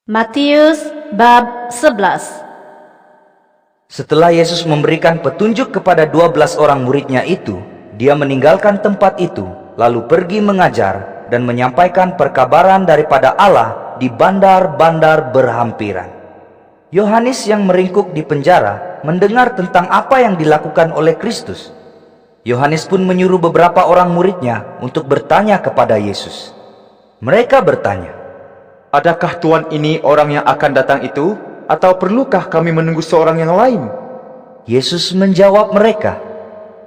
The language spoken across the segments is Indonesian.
Matius bab 11. Setelah Yesus memberikan petunjuk kepada 12 orang muridnya itu, dia meninggalkan tempat itu, lalu pergi mengajar dan menyampaikan perkabaran daripada Allah di bandar-bandar berhampiran. Yohanes yang meringkuk di penjara mendengar tentang apa yang dilakukan oleh Kristus. Yohanes pun menyuruh beberapa orang muridnya untuk bertanya kepada Yesus. Mereka bertanya, "Adakah Tuhan ini orang yang akan datang itu? Atau perlukah kami menunggu seorang yang lain?" Yesus menjawab mereka,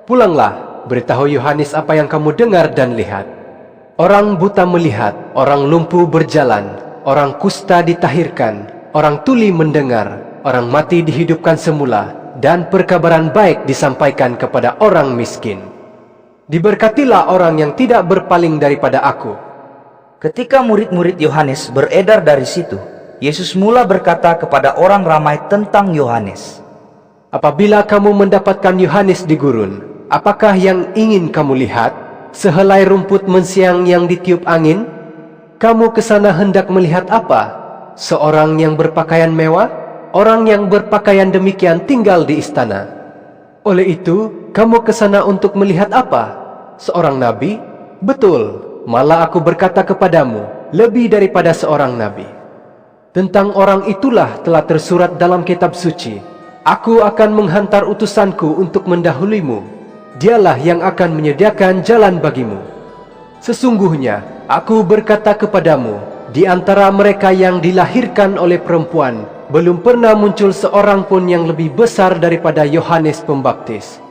"Pulanglah, beritahu Yohanes apa yang kamu dengar dan lihat. Orang buta melihat, orang lumpuh berjalan, orang kusta ditahirkan, orang tuli mendengar, orang mati dihidupkan semula, dan perkabaran baik disampaikan kepada orang miskin. Diberkatilah orang yang tidak berpaling daripada aku." Ketika murid-murid Yohanes beredar dari situ, Yesus mula berkata kepada orang ramai tentang Yohanes, "Apabila kamu mendapatkan Yohanes di gurun, apakah yang ingin kamu lihat? Sehelai rumput mensiang yang ditiup angin? Kamu ke sana hendak melihat apa? Seorang yang berpakaian mewah? Orang yang berpakaian demikian tinggal di istana. Oleh itu, kamu ke sana untuk melihat apa? Seorang nabi? Betul, malah aku berkata kepadamu, lebih daripada seorang nabi. Tentang orang itulah telah tersurat dalam kitab suci, Aku akan menghantar utusanku untuk mendahuluimu. Dialah yang akan menyediakan jalan bagimu. Sesungguhnya, aku berkata kepadamu, di antara mereka yang dilahirkan oleh perempuan, belum pernah muncul seorang pun yang lebih besar daripada Yohanes Pembaptis.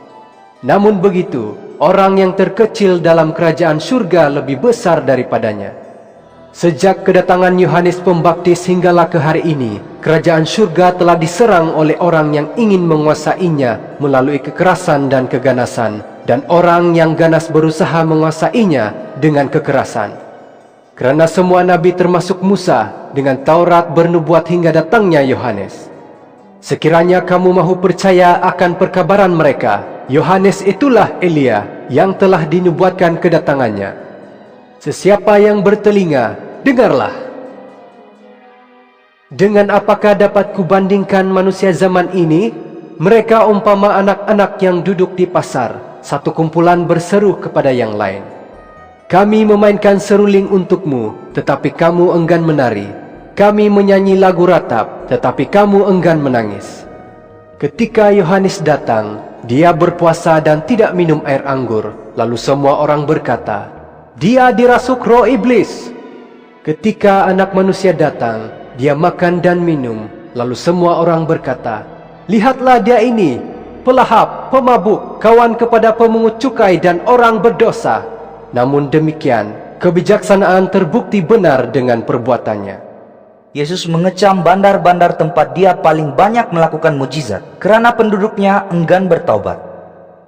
Namun begitu, orang yang terkecil dalam kerajaan surga lebih besar daripadanya. Sejak kedatangan Yohanes Pembaptis hinggalah ke hari ini, kerajaan surga telah diserang oleh orang yang ingin menguasainya melalui kekerasan dan keganasan, dan orang yang ganas berusaha menguasainya dengan kekerasan. Kerana semua nabi termasuk Musa dengan Taurat bernubuat hingga datangnya Yohanes. Sekiranya kamu mahu percaya akan perkabaran mereka, Yohanes itulah Elia yang telah dinubuatkan kedatangannya. Sesiapa yang bertelinga, dengarlah. Dengan apakah dapat kubandingkan manusia zaman ini? Mereka umpama anak-anak yang duduk di pasar, satu kumpulan berseru kepada yang lain. Kami memainkan seruling untukmu, tetapi kamu enggan menari. Kami menyanyi lagu ratap, tetapi kamu enggan menangis. Ketika Yohanes datang, dia berpuasa dan tidak minum air anggur. Lalu semua orang berkata, dia dirasuk roh iblis. Ketika anak manusia datang, dia makan dan minum. Lalu semua orang berkata, lihatlah dia ini, pelahap, pemabuk, kawan kepada pemungut cukai dan orang berdosa. Namun demikian, kebijaksanaan terbukti benar dengan perbuatannya. Yesus mengecam bandar-bandar tempat dia paling banyak melakukan mujizat, kerana penduduknya enggan bertaubat.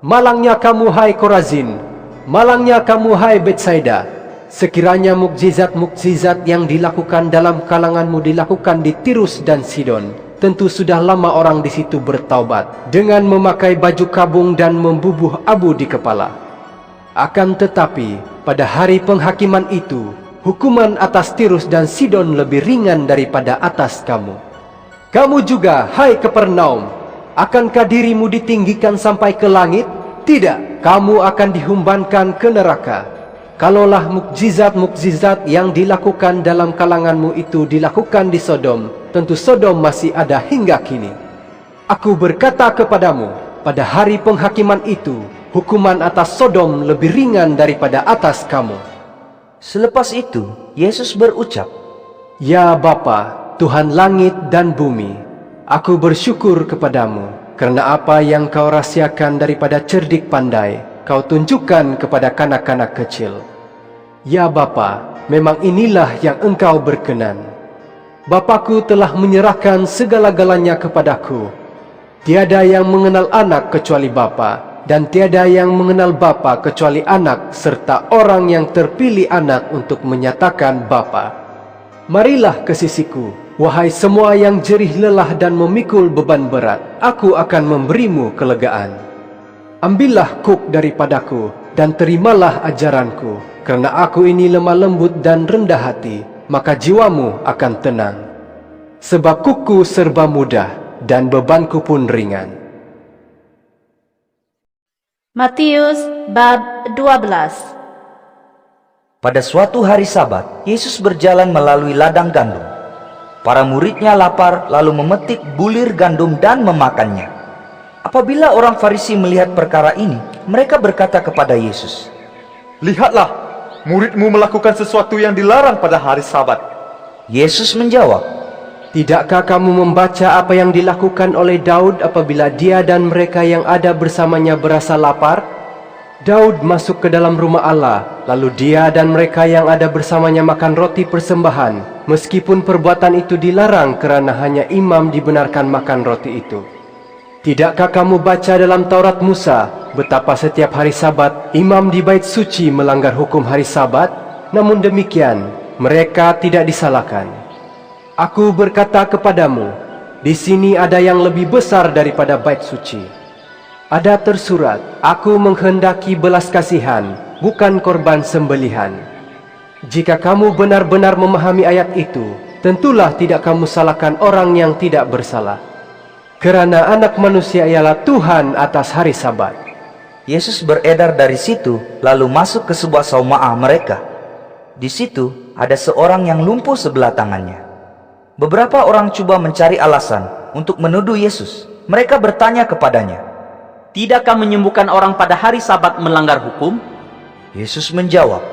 Malangnya kamu hai Korazin, malangnya kamu hai Betsaida. Sekiranya mukjizat-mukjizat yang dilakukan dalam kalanganmu dilakukan di Tirus dan Sidon, tentu sudah lama orang di situ bertaubat dengan memakai baju kabung dan membubuh abu di kepala. Akan tetapi, pada hari penghakiman itu, hukuman atas Tirus dan Sidon lebih ringan daripada atas kamu. Kamu juga, hai Kapernaum, akankah dirimu ditinggikan sampai ke langit? Tidak, kamu akan dihumbankan ke neraka. Kalaulah mukjizat-mukjizat yang dilakukan dalam kalanganmu itu dilakukan di Sodom, tentu Sodom masih ada hingga kini. Aku berkata kepadamu, pada hari penghakiman itu, hukuman atas Sodom lebih ringan daripada atas kamu. Selepas itu, Yesus berucap, Ya Bapa, Tuhan langit dan bumi, aku bersyukur kepadamu, karena apa yang kau rahsiakan daripada cerdik pandai, kau tunjukkan kepada kanak-kanak kecil. Ya Bapa, memang inilah yang engkau berkenan. Bapakku telah menyerahkan segala-galanya kepadaku. Tiada yang mengenal anak kecuali Bapa, dan tiada yang mengenal Bapa kecuali anak, serta orang yang terpilih anak untuk menyatakan Bapa. Marilah ke sisiku, wahai semua yang jerih lelah dan memikul beban berat, aku akan memberimu kelegaan. Ambillah kuk daripadaku, dan terimalah ajaranku, karena aku ini lemah lembut dan rendah hati, maka jiwamu akan tenang. sebab kuku serba mudah dan bebanku pun ringan. Matius bab 12. Pada suatu hari Sabat, Yesus berjalan melalui ladang gandum. Para muridnya lapar lalu memetik bulir gandum dan memakannya. Apabila orang Farisi melihat perkara ini, mereka berkata kepada Yesus, Lihatlah, muridmu melakukan sesuatu yang dilarang pada hari Sabat. Yesus menjawab, Tidakkah kamu membaca apa yang dilakukan oleh Daud apabila dia dan mereka yang ada bersamanya berasa lapar? Daud masuk ke dalam rumah Allah, lalu dia dan mereka yang ada bersamanya makan roti persembahan, meskipun perbuatan itu dilarang kerana hanya imam dibenarkan makan roti itu. Tidakkah kamu baca dalam Taurat Musa betapa setiap hari Sabat imam di bait suci melanggar hukum hari Sabat? Namun demikian, mereka tidak disalahkan. Aku berkata kepadamu, di sini ada yang lebih besar daripada bait suci. Ada tersurat, aku menghendaki belas kasihan, bukan korban sembelihan. Jika kamu benar-benar memahami ayat itu, tentulah tidak kamu salahkan orang yang tidak bersalah. Kerana anak manusia ialah Tuhan atas hari Sabat. Yesus beredar dari situ, lalu masuk ke sebuah saumaah mereka. Di situ ada seorang yang lumpuh sebelah tangannya. Beberapa orang coba mencari alasan untuk menuduh Yesus. Mereka bertanya kepadanya, Tidakkah menyembuhkan orang pada hari Sabat melanggar hukum? Yesus menjawab,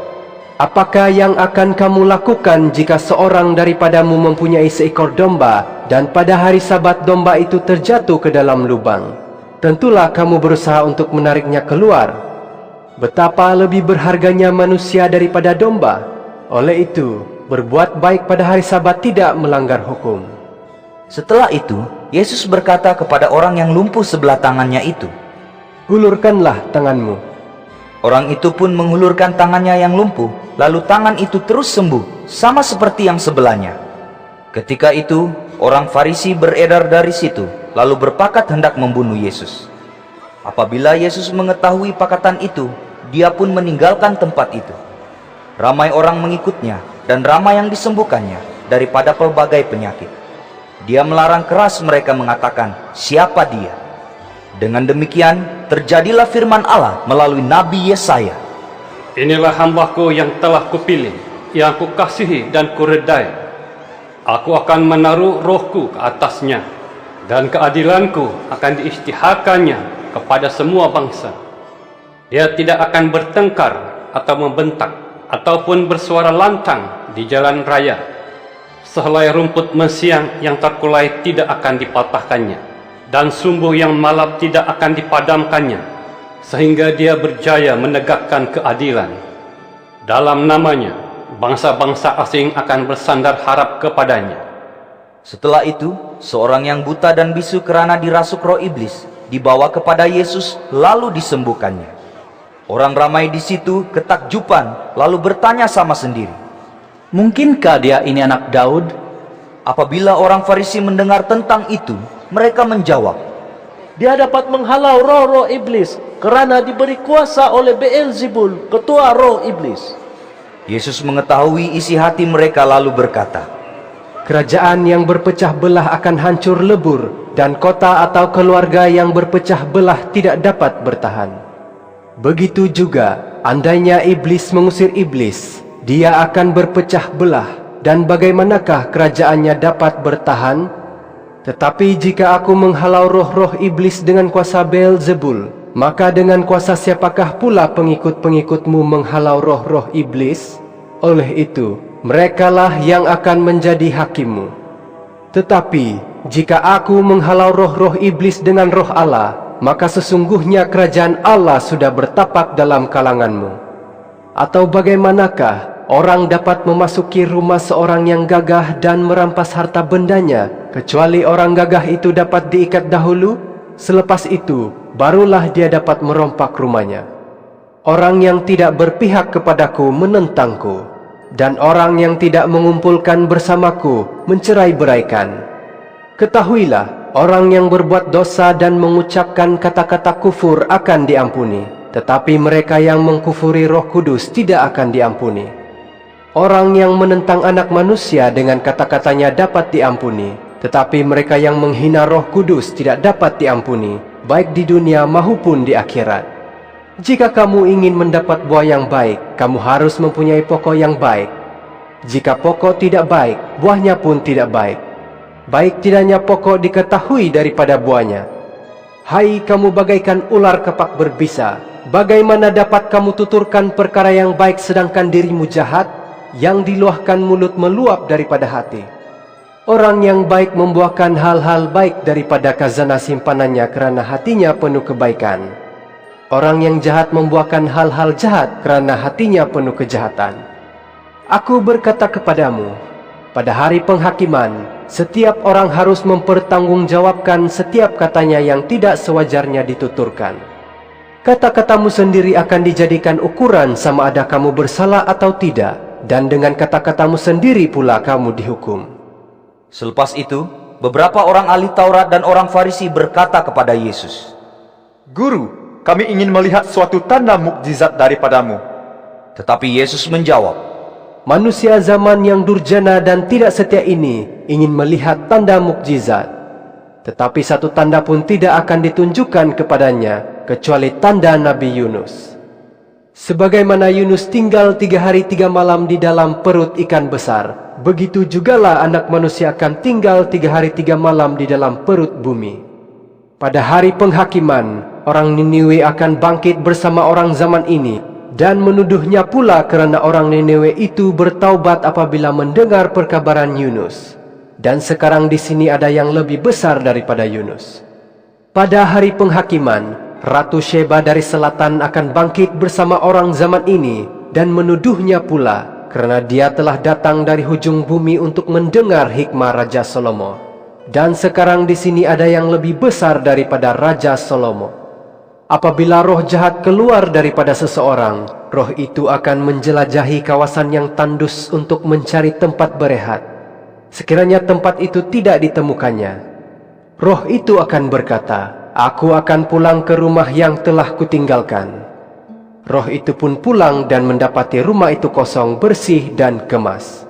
Apakah yang akan kamu lakukan jika seorang daripadamu mempunyai seekor domba dan pada hari Sabat domba itu terjatuh ke dalam lubang? Tentulah kamu berusaha untuk menariknya keluar. Betapa lebih berharganya manusia daripada domba. Oleh itu, berbuat baik pada hari Sabat tidak melanggar hukum. Setelah itu, Yesus berkata kepada orang yang lumpuh sebelah tangannya itu, Hulurkanlah tanganmu. Orang itu pun menghulurkan tangannya yang lumpuh, lalu tangan itu terus sembuh, sama seperti yang sebelahnya. Ketika itu, orang Farisi beredar dari situ, lalu berpakat hendak membunuh Yesus. Apabila Yesus mengetahui pakatan itu, dia pun meninggalkan tempat itu. Ramai orang mengikutnya, dan ramai yang disembuhkannya daripada pelbagai penyakit. Dia melarang keras mereka mengatakan, siapa dia? Dengan demikian, terjadilah firman Allah melalui Nabi Yesaya. Inilah hamba-Ku yang telah Kupilih, yang Kukasihi dan Kuredai. Aku akan menaruh roh-Ku ke atasnya, dan keadilan-Ku akan diisytiharkannya kepada semua bangsa. Dia tidak akan bertengkar atau membentak, ataupun bersuara lantang di jalan raya. Sehelai rumput mesiang yang terkulai tidak akan dipatahkannya, dan sumbu yang malap tidak akan dipadamkannya, sehingga dia berjaya menegakkan keadilan. Dalam namanya, bangsa-bangsa asing akan bersandar harap kepadanya. Setelah itu, seorang yang buta dan bisu kerana dirasuk roh iblis dibawa kepada Yesus lalu disembuhkannya. Orang ramai di situ ketakjuban lalu bertanya sama sendiri, Mungkinkah dia ini anak Daud? apabila orang Farisi mendengar tentang itu, mereka menjawab, Dia dapat menghalau roh-roh iblis kerana diberi kuasa oleh Beelzebul, ketua roh iblis. Yesus mengetahui isi hati mereka lalu berkata, Kerajaan yang berpecah belah akan hancur lebur, dan kota atau keluarga yang berpecah belah tidak dapat bertahan. Begitu juga, andainya iblis mengusir iblis, dia akan berpecah belah, dan bagaimanakah kerajaannya dapat bertahan? Tetapi jika aku menghalau roh-roh iblis dengan kuasa Beelzebul, maka dengan kuasa siapakah pula pengikut-pengikutmu menghalau roh-roh iblis? Oleh itu, merekalah yang akan menjadi hakimmu. Tetapi, jika aku menghalau roh-roh iblis dengan roh Allah, maka sesungguhnya kerajaan Allah sudah bertapak dalam kalanganmu. Atau bagaimanakah orang dapat memasuki rumah seorang yang gagah dan merampas harta bendanya, kecuali orang gagah itu dapat diikat dahulu? Selepas itu, barulah dia dapat merompak rumahnya. Orang yang tidak berpihak kepadaku menentangku, dan orang yang tidak mengumpulkan bersamaku mencerai-beraikan. Ketahuilah, orang yang berbuat dosa dan mengucapkan kata-kata kufur akan diampuni, tetapi mereka yang mengkufuri Roh Kudus tidak akan diampuni. Orang yang menentang anak manusia dengan kata-katanya dapat diampuni, Tetapi mereka yang menghina Roh Kudus tidak dapat diampuni, baik di dunia maupun di akhirat. Jika kamu ingin mendapat buah yang baik, kamu harus mempunyai pokok yang baik. Jika pokok tidak baik, buahnya pun tidak baik. Baik tidaknya pokok diketahui daripada buahnya. Hai kamu bagaikan ular kepak berbisa, bagaimana dapat kamu tuturkan perkara yang baik sedangkan dirimu jahat? Yang diluahkan mulut meluap daripada hati. Orang yang baik membuahkan hal-hal baik daripada khazanah simpanannya kerana hatinya penuh kebaikan. Orang yang jahat membuahkan hal-hal jahat kerana hatinya penuh kejahatan. Aku berkata kepadamu, pada hari penghakiman, setiap orang harus mempertanggungjawabkan setiap katanya yang tidak sewajarnya dituturkan. Kata-katamu sendiri akan dijadikan ukuran sama ada kamu bersalah atau tidak, dan dengan kata-katamu sendiri pula kamu dihukum. Selepas itu, beberapa orang ahli Taurat dan orang Farisi berkata kepada Yesus, Guru, kami ingin melihat suatu tanda mukjizat daripadamu. Tetapi Yesus menjawab, Manusia zaman yang durjana dan tidak setia ini ingin melihat tanda mukjizat. Tetapi satu tanda pun tidak akan ditunjukkan kepadanya, kecuali tanda Nabi Yunus. Sebagaimana Yunus tinggal 3 hari 3 malam di dalam perut ikan besar, begitu jugalah anak manusia akan tinggal 3 hari 3 malam di dalam perut bumi. Pada hari penghakiman, orang Niniwe akan bangkit bersama orang zaman ini, dan menuduhnya pula kerana orang Niniwe itu bertaubat apabila mendengar perkabaran Yunus. Dan sekarang di sini ada yang lebih besar daripada Yunus. Pada hari penghakiman, Ratu Sheba dari selatan akan bangkit bersama orang zaman ini dan menuduhnya pula kerana dia telah datang dari hujung bumi untuk mendengar hikmah Raja Salomo. Dan sekarang di sini ada yang lebih besar daripada Raja Salomo. Apabila roh jahat keluar daripada seseorang, roh itu akan menjelajahi kawasan yang tandus untuk mencari tempat berehat. Sekiranya tempat itu tidak ditemukannya, roh itu akan berkata, Aku akan pulang ke rumah yang telah kutinggalkan. Roh itu pun pulang dan mendapati rumah itu kosong, bersih dan kemas.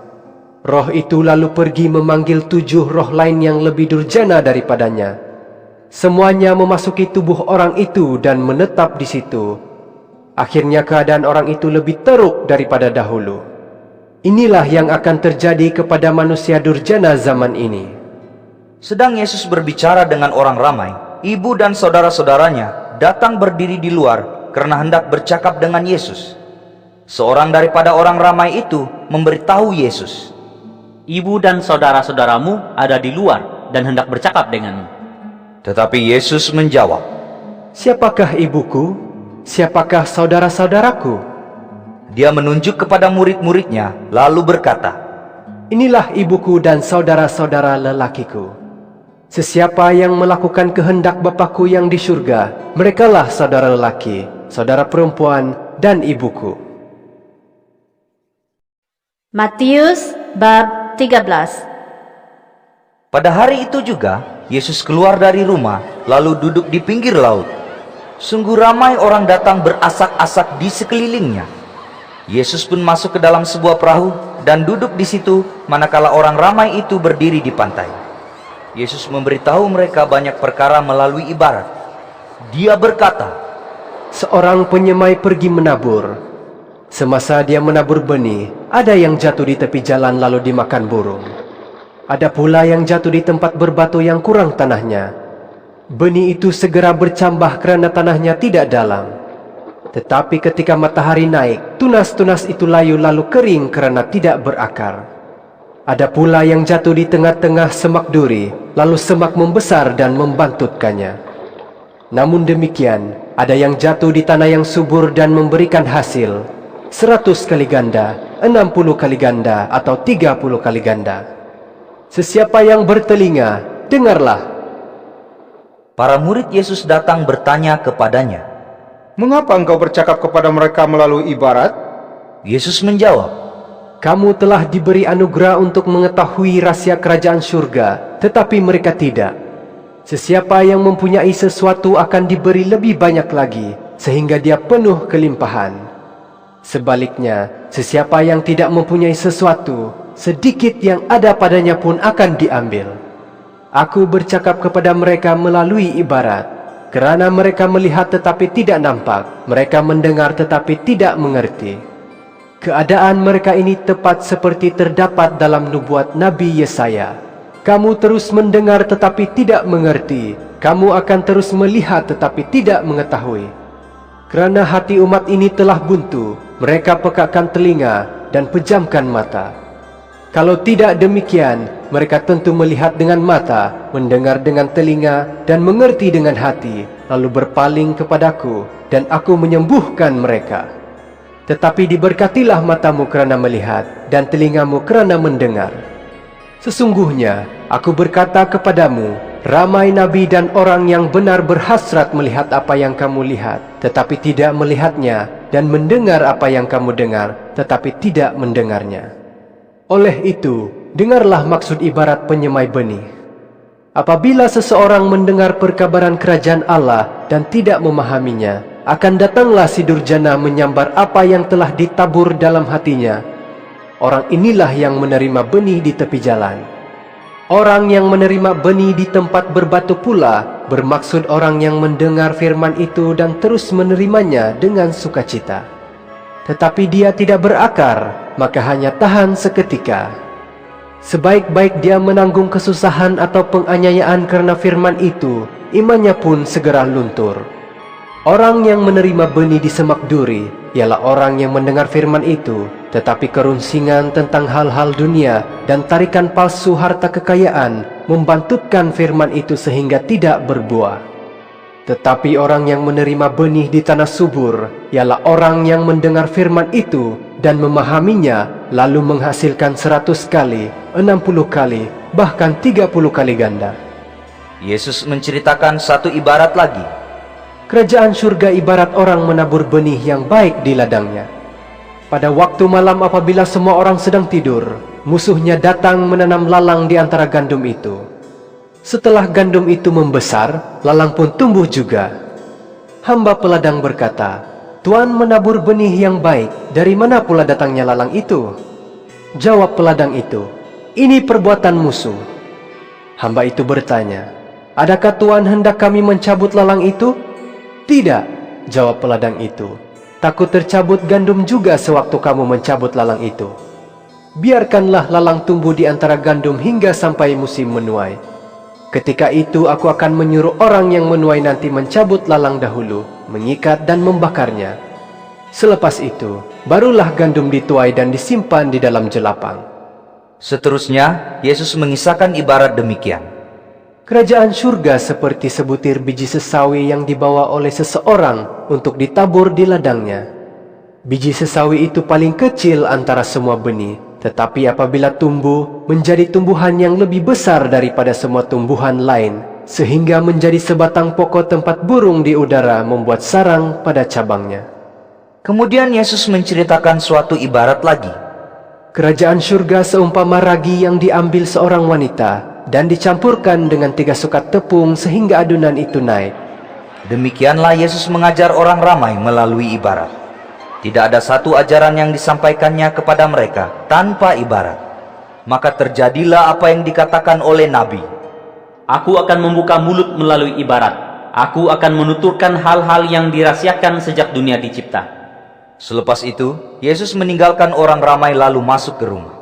Roh itu lalu pergi memanggil 7 roh lain yang lebih durjana daripadanya. Semuanya memasuki tubuh orang itu dan menetap di situ. Akhirnya keadaan orang itu lebih teruk daripada dahulu. Inilah yang akan terjadi kepada manusia durjana zaman ini. Sedang Yesus berbicara dengan orang ramai, ibu dan saudara-saudaranya datang berdiri di luar karena hendak bercakap dengan Yesus. Seorang daripada orang ramai itu memberitahu Yesus, Ibu dan saudara-saudaramu ada di luar dan hendak bercakap denganmu. Tetapi Yesus menjawab, Siapakah ibuku? Siapakah saudara-saudaraku? Dia menunjuk kepada murid-muridnya, lalu berkata, Inilah ibuku dan saudara-saudara lelakiku. Sesiapa yang melakukan kehendak Bapa-Ku yang di surga, merekalah saudara lelaki, saudara perempuan, dan ibuku. Matius bab 13. Pada hari itu juga, Yesus keluar dari rumah, lalu duduk di pinggir laut. Sungguh ramai orang datang berasak-asak di sekelilingnya. Yesus pun masuk ke dalam sebuah perahu dan duduk di situ, manakala orang ramai itu berdiri di pantai. Yesus memberitahu mereka banyak perkara melalui ibarat. Dia berkata, Seorang penyemai pergi menabur. Semasa dia menabur benih, ada yang jatuh di tepi jalan lalu dimakan burung. Ada pula yang jatuh di tempat berbatu yang kurang tanahnya. Benih itu segera bercambah kerana tanahnya tidak dalam. Tetapi ketika matahari naik, tunas-tunas itu layu lalu kering kerana tidak berakar. Ada pula yang jatuh di tengah-tengah semak duri, lalu semak membesar dan membantutkannya. Namun demikian, ada yang jatuh di tanah yang subur dan memberikan hasil 100 kali ganda, 60 kali ganda, atau 30 kali ganda. Sesiapa yang bertelinga, dengarlah. Para murid Yesus datang bertanya kepadanya, Mengapa engkau bercakap kepada mereka melalui ibarat? Yesus menjawab, Kamu telah diberi anugerah untuk mengetahui rahasia kerajaan surga, tetapi mereka tidak. Sesiapa yang mempunyai sesuatu akan diberi lebih banyak lagi, sehingga dia penuh kelimpahan. Sebaliknya, sesiapa yang tidak mempunyai sesuatu, sedikit yang ada padanya pun akan diambil. Aku bercakap kepada mereka melalui ibarat, kerana mereka melihat tetapi tidak nampak, mereka mendengar tetapi tidak mengerti. Keadaan mereka ini tepat seperti terdapat dalam nubuat Nabi Yesaya. Kamu terus mendengar tetapi tidak mengerti, kamu akan terus melihat tetapi tidak mengetahui. Kerana hati umat ini telah buntu, mereka pekakkan telinga dan pejamkan mata. Kalau tidak demikian, mereka tentu melihat dengan mata, mendengar dengan telinga, dan mengerti dengan hati, lalu berpaling kepadaku, dan aku menyembuhkan mereka. Tetapi diberkatilah matamu kerana melihat, dan telingamu kerana mendengar. Sesungguhnya, aku berkata kepadamu, ramai nabi dan orang yang benar berhasrat melihat apa yang kamu lihat, tetapi tidak melihatnya, dan mendengar apa yang kamu dengar, tetapi tidak mendengarnya. Oleh itu, dengarlah maksud ibarat penyemai benih. Apabila seseorang mendengar perkabaran kerajaan Allah dan tidak memahaminya, akan datanglah si durjana menyambar apa yang telah ditabur dalam hatinya. Orang inilah yang menerima benih di tepi jalan. Orang yang menerima benih di tempat berbatu pula, bermaksud orang yang mendengar firman itu dan terus menerimanya dengan sukacita. Tetapi dia tidak berakar, maka hanya tahan seketika. Sebaik-baik dia menanggung kesusahan atau penganiayaan karena firman itu, imannya pun segera luntur. Orang yang menerima benih di semak duri, ialah orang yang mendengar firman itu, tetapi kerunsingan tentang hal-hal dunia dan tarikan palsu harta kekayaan membantutkan firman itu sehingga tidak berbuah. Tetapi orang yang menerima benih di tanah subur, ialah orang yang mendengar firman itu dan memahaminya, lalu menghasilkan 100 kali, 60 kali, bahkan 30 kali ganda. Yesus menceritakan satu ibarat lagi. Kerajaan surga ibarat orang menabur benih yang baik di ladangnya. Pada waktu malam apabila semua orang sedang tidur, musuhnya datang menanam lalang di antara gandum itu. Setelah gandum itu membesar, lalang pun tumbuh juga. Hamba peladang berkata, "Tuan menabur benih yang baik, dari mana pula datangnya lalang itu?" Jawab peladang itu, "Ini perbuatan musuh." Hamba itu bertanya, "Adakah Tuan hendak kami mencabut lalang itu?" "Tidak," jawab peladang itu. "Takut tercabut gandum juga sewaktu kamu mencabut lalang itu. Biarkanlah lalang tumbuh di antara gandum hingga sampai musim menuai. Ketika itu aku akan menyuruh orang yang menuai nanti mencabut lalang dahulu, mengikat dan membakarnya. Selepas itu, barulah gandum dituai dan disimpan di dalam jelapang." Seterusnya, Yesus mengisahkan ibarat demikian. Kerajaan surga seperti sebutir biji sesawi yang dibawa oleh seseorang untuk ditabur di ladangnya. Biji sesawi itu paling kecil antara semua benih, tetapi apabila tumbuh, menjadi tumbuhan yang lebih besar daripada semua tumbuhan lain, sehingga menjadi sebatang pokok tempat burung di udara membuat sarang pada cabangnya. Kemudian Yesus menceritakan suatu ibarat lagi. Kerajaan surga seumpama ragi yang diambil seorang wanita dan dicampurkan dengan 3 sukat tepung sehingga adunan itu naik. Demikianlah Yesus mengajar orang ramai melalui ibarat. Tidak ada satu ajaran yang disampaikannya kepada mereka tanpa ibarat. Maka terjadilah apa yang dikatakan oleh Nabi. Aku akan membuka mulut melalui ibarat. Aku akan menuturkan hal-hal yang dirahasiakan sejak dunia dicipta. Selepas itu, Yesus meninggalkan orang ramai lalu masuk ke rumah.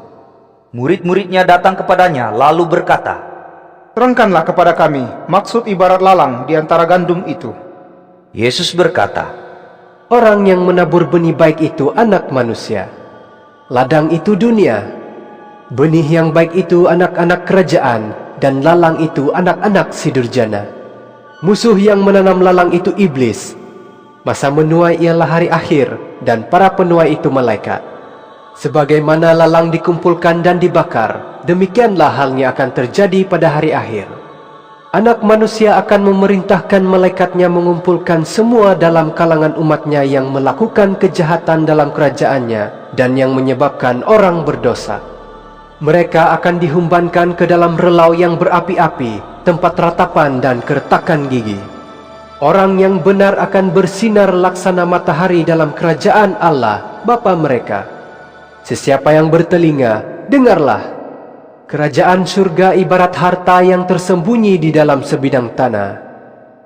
Murid-muridnya datang kepadanya lalu berkata, Terangkanlah kepada kami maksud ibarat lalang di antara gandum itu. Yesus berkata, Orang yang menabur benih baik itu anak manusia. Ladang itu dunia. Benih yang baik itu anak-anak kerajaan, dan lalang itu anak-anak si durjana. Musuh yang menanam lalang itu iblis. Masa menuai ialah hari akhir, dan para penuai itu malaikat. Sebagaimana lalang dikumpulkan dan dibakar, demikianlah halnya akan terjadi pada hari akhir. Anak manusia akan memerintahkan malaikatnya mengumpulkan semua dalam kalangan umatnya yang melakukan kejahatan dalam kerajaannya dan yang menyebabkan orang berdosa. Mereka akan dihumbankan ke dalam relau yang berapi-api, tempat ratapan dan keretakan gigi. Orang yang benar akan bersinar laksana matahari dalam kerajaan Allah, Bapa mereka. Sesiapa yang bertelinga, dengarlah. Kerajaan surga ibarat harta yang tersembunyi di dalam sebidang tanah.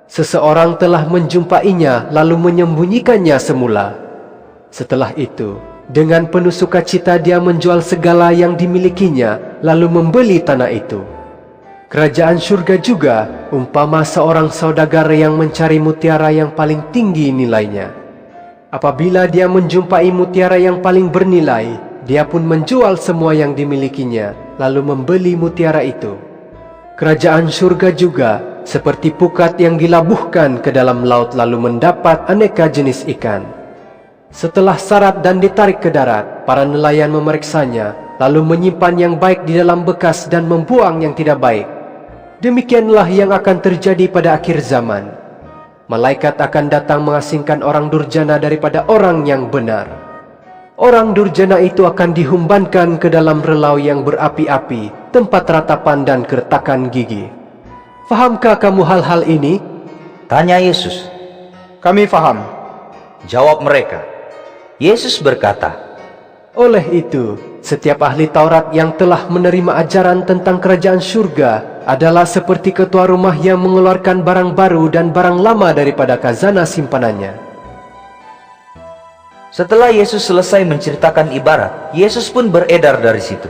Seseorang telah menjumpainya lalu menyembunyikannya semula. Setelah itu, dengan penuh sukacita dia menjual segala yang dimilikinya lalu membeli tanah itu. Kerajaan surga juga umpama seorang saudagar yang mencari mutiara yang paling tinggi nilainya. Apabila dia menjumpai mutiara yang paling bernilai, dia pun menjual semua yang dimilikinya lalu membeli mutiara itu. Kerajaan surga juga seperti pukat yang dilabuhkan ke dalam laut lalu mendapat aneka jenis ikan. Setelah syarat dan ditarik ke darat, para nelayan memeriksanya lalu menyimpan yang baik di dalam bekas dan membuang yang tidak baik. Demikianlah yang akan terjadi pada akhir zaman. Malaikat akan datang mengasingkan orang durjana daripada orang yang benar. Orang durjana itu akan dihumbankan ke dalam relau yang berapi-api, tempat ratapan dan keretakan gigi. Fahamkah kamu hal-hal ini? Tanya Yesus. Kami faham. Jawab mereka. Yesus berkata, Oleh itu, setiap ahli Taurat yang telah menerima ajaran tentang kerajaan surga adalah seperti ketua rumah yang mengeluarkan barang baru dan barang lama daripada khazanah simpanannya. Setelah Yesus selesai menceritakan ibarat, Yesus pun beredar dari situ.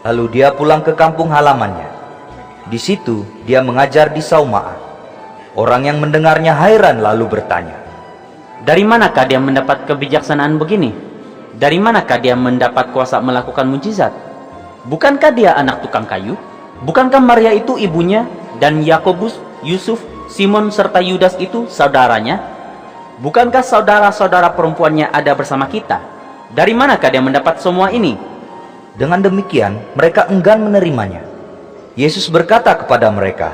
Lalu dia pulang ke kampung halamannya. Di situ dia mengajar di Saumaa. Orang yang mendengarnya hairan lalu bertanya, Dari manakah dia mendapat kebijaksanaan begini? Dari manakah dia mendapat kuasa melakukan mujizat? Bukankah dia anak tukang kayu? Bukankah Maria itu ibunya, dan Yakobus, Yusuf, Simon serta Yudas itu saudaranya? Bukankah saudara-saudara perempuannya ada bersama kita? Dari manakah dia mendapat semua ini? Dengan demikian mereka enggan menerimanya. Yesus berkata kepada mereka,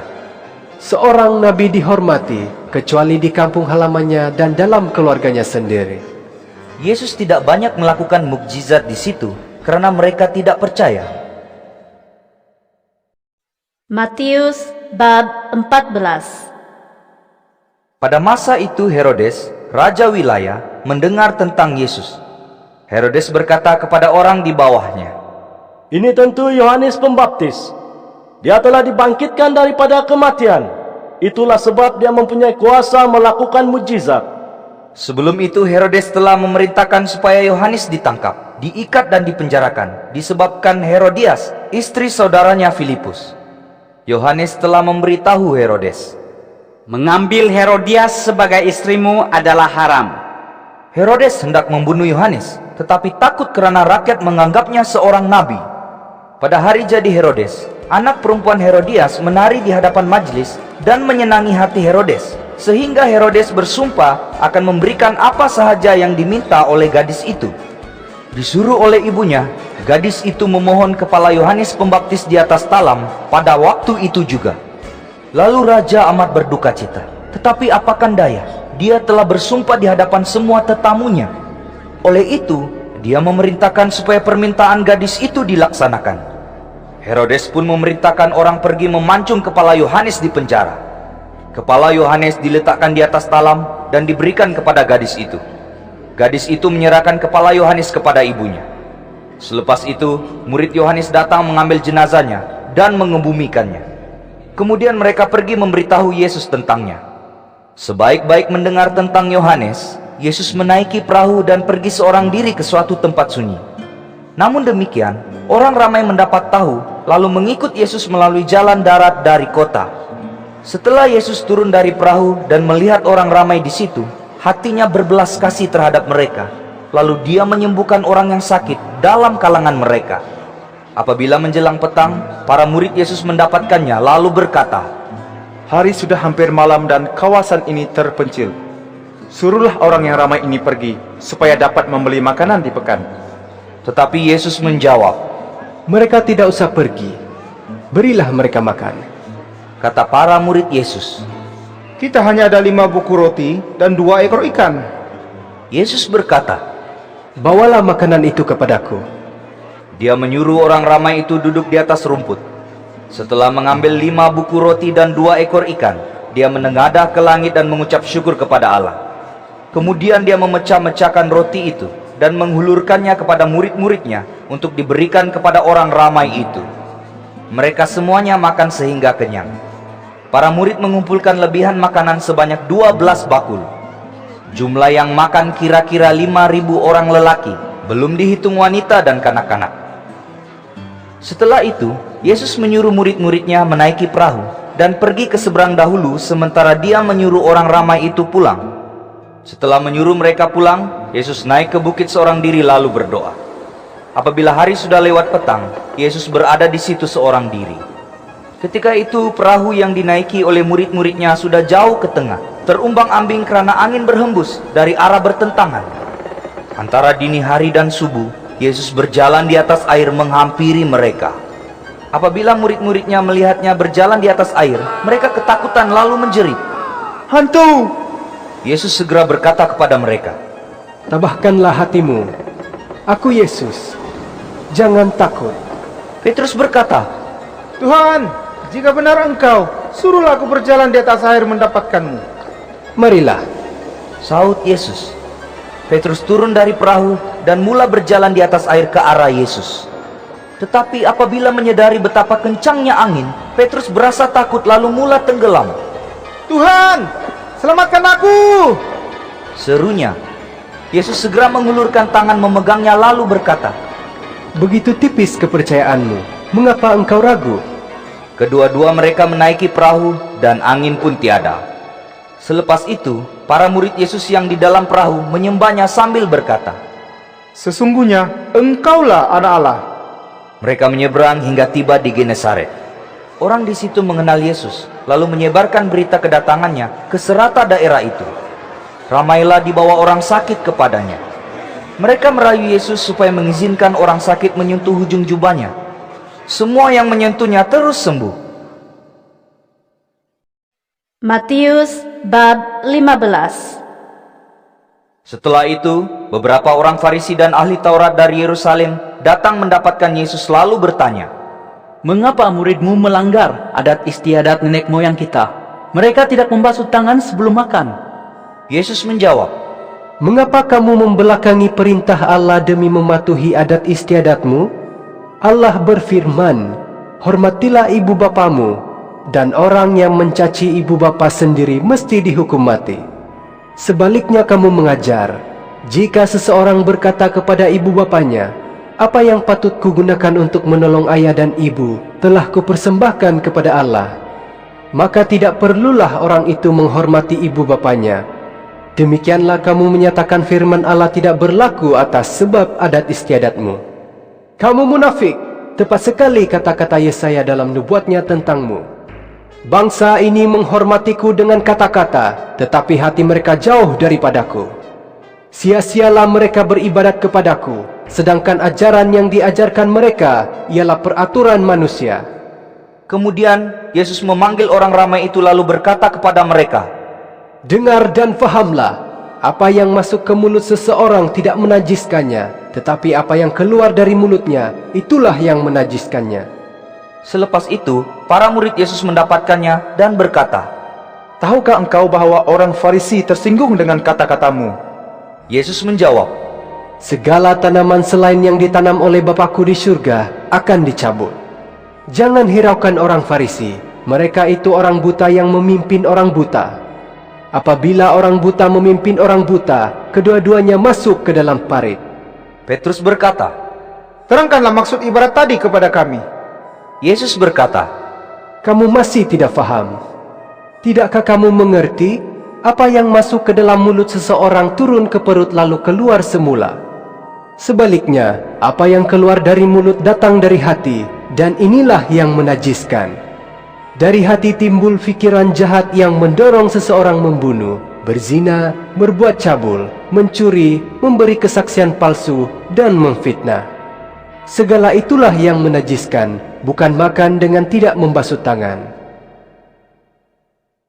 Seorang nabi dihormati kecuali di kampung halamannya dan dalam keluarganya sendiri. Yesus tidak banyak melakukan mukjizat di situ karena mereka tidak percaya. Matius bab 14. Pada masa itu Herodes, raja wilayah, mendengar tentang Yesus. Herodes berkata kepada orang di bawahnya, Ini tentu Yohanes Pembaptis. Dia telah dibangkitkan daripada kematian. Itulah sebab dia mempunyai kuasa melakukan mujizat. Sebelum itu Herodes telah memerintahkan supaya Yohanes ditangkap, diikat dan dipenjarakan, disebabkan Herodias, istri saudaranya Filipus. Yohanes telah memberitahu Herodes, Mengambil Herodias sebagai istrimu adalah haram. Herodes hendak membunuh Yohanes, tetapi takut karena rakyat menganggapnya seorang nabi. Pada hari jadi Herodes, anak perempuan Herodias menari di hadapan majelis dan menyenangi hati Herodes, sehingga Herodes bersumpah akan memberikan apa sahaja yang diminta oleh gadis itu. Disuruh oleh ibunya, gadis itu memohon kepala Yohanes Pembaptis di atas talam pada waktu itu juga. Lalu raja amat berduka cita, tetapi apakan daya, dia telah bersumpah di hadapan semua tetamunya. Oleh itu, dia memerintahkan supaya permintaan gadis itu dilaksanakan. Herodes pun memerintahkan orang pergi memancung kepala Yohanes di penjara. Kepala Yohanes diletakkan di atas talam dan diberikan kepada gadis itu. Gadis itu menyerahkan kepala Yohanes kepada ibunya. Selepas itu, murid Yohanes datang mengambil jenazahnya dan mengebumikannya. Kemudian mereka pergi memberitahu Yesus tentangnya. Sebaik-baik mendengar tentang Yohanes, Yesus menaiki perahu dan pergi seorang diri ke suatu tempat sunyi. Namun demikian, orang ramai mendapat tahu, lalu mengikut Yesus melalui jalan darat dari kota. Setelah Yesus turun dari perahu dan melihat orang ramai di situ, hatinya berbelas kasih terhadap mereka. Lalu dia menyembuhkan orang yang sakit dalam kalangan mereka. Apabila menjelang petang, para murid Yesus mendapatkannya lalu berkata, Hari sudah hampir malam dan kawasan ini terpencil. Suruhlah orang yang ramai ini pergi, supaya dapat membeli makanan di pekan. Tetapi Yesus menjawab, Mereka tidak usah pergi. Berilah mereka makan. kata para murid Yesus. Kita hanya ada 5 buku roti dan 2 ekor ikan. Yesus berkata, Bawalah makanan itu kepadaku. dia menyuruh orang ramai itu duduk di atas rumput. Setelah mengambil 5 buku roti dan 2 ekor ikan, dia menengadah ke langit dan mengucap syukur kepada Allah. Kemudian dia memecah-mecahkan roti itu dan menghulurkannya kepada murid-muridnya untuk diberikan kepada orang ramai itu. Mereka semuanya makan sehingga kenyang. Para murid mengumpulkan lebihan makanan sebanyak 12 bakul. Jumlah yang makan kira-kira 5.000 orang lelaki, belum dihitung wanita dan kanak-kanak. Setelah itu, Yesus menyuruh murid-muridnya menaiki perahu dan pergi ke seberang dahulu, sementara dia menyuruh orang ramai itu pulang. Setelah menyuruh mereka pulang, Yesus naik ke bukit seorang diri lalu berdoa. Apabila hari sudah lewat petang, Yesus berada di situ seorang diri. Ketika itu perahu yang dinaiki oleh murid-muridnya sudah jauh ke tengah, terumbang-ambing karena angin berhembus dari arah bertentangan. Antara dini hari dan subuh, Yesus berjalan di atas air menghampiri mereka. Apabila murid-muridnya melihatnya berjalan di atas air, mereka ketakutan lalu menjerit, Hantu! Yesus segera berkata kepada mereka, Tabahkanlah hatimu. Aku Yesus. Jangan takut. Petrus berkata, Tuhan, jika benar Engkau, suruhlah aku berjalan di atas air mendapatkanmu. Marilah. Sahut Yesus. Petrus turun dari perahu dan mula berjalan di atas air ke arah Yesus. Tetapi apabila menyadari betapa kencangnya angin, Petrus berasa takut lalu mula tenggelam. Tuhan, selamatkan aku! Serunya. Yesus segera mengulurkan tangan memegangnya lalu berkata, Begitu tipis kepercayaanmu, mengapa engkau ragu? Kedua-dua mereka menaiki perahu dan angin pun tiada. Selepas itu, para murid Yesus yang di dalam perahu menyembahnya sambil berkata, Sesungguhnya Engkaulah Anak Allah. Mereka menyeberang hingga tiba di Genesaret. Orang di situ mengenal Yesus, lalu menyebarkan berita kedatangannya ke serata daerah itu. Ramailah dibawa orang sakit kepadanya. Mereka merayu Yesus supaya mengizinkan orang sakit menyentuh ujung jubahnya. Semua yang menyentuhnya terus sembuh. Matius bab 15. Setelah itu, beberapa orang Farisi dan ahli Taurat dari Yerusalem datang mendapatkan Yesus lalu bertanya, Mengapa muridmu melanggar adat istiadat nenek moyang kita? Mereka tidak membasuh tangan sebelum makan. Yesus menjawab, Mengapa kamu membelakangi perintah Allah demi mematuhi adat istiadatmu? Allah berfirman, Hormatilah ibu bapamu, dan orang yang mencaci ibu bapa sendiri mesti dihukum mati. Sebaliknya kamu mengajar, jika seseorang berkata kepada ibu bapanya, Apa yang patut kugunakan untuk menolong ayah dan ibu telah kupersembahkan kepada Allah, maka tidak perlulah orang itu menghormati ibu bapanya. Demikianlah kamu menyatakan firman Allah tidak berlaku atas sebab adat istiadatmu. Kamu munafik, tepat sekali kata-kata Yesaya dalam nubuatnya tentangmu. Bangsa ini menghormatiku dengan kata-kata, tetapi hati mereka jauh daripadaku. Sia-sialah mereka beribadat kepadaku, sedangkan ajaran yang diajarkan mereka ialah peraturan manusia. Kemudian Yesus memanggil orang ramai itu lalu berkata kepada mereka, Dengar dan fahamlah, apa yang masuk ke mulut seseorang tidak menajiskannya, tetapi apa yang keluar dari mulutnya, itulah yang menajiskannya. Selepas itu, para murid Yesus mendapatkannya dan berkata, Tahukah engkau bahwa orang Farisi tersinggung dengan kata-katamu? Yesus menjawab, Segala tanaman selain yang ditanam oleh Bapakku di surga akan dicabut. Jangan hiraukan orang Farisi, mereka itu orang buta yang memimpin orang buta. Apabila orang buta memimpin orang buta, kedua-duanya masuk ke dalam parit. Petrus berkata, Terangkanlah maksud ibarat tadi kepada kami. Yesus berkata, Kamu masih tidak faham? Tidakkah kamu mengerti apa yang masuk ke dalam mulut seseorang turun ke perut lalu keluar semula? Sebaliknya, apa yang keluar dari mulut datang dari hati, dan inilah yang menajiskan. Dari hati timbul fikiran jahat yang mendorong seseorang membunuh, berzina, berbuat cabul, mencuri, memberi kesaksian palsu, dan memfitnah. Segala itulah yang menajiskan, bukan makan dengan tidak membasuh tangan.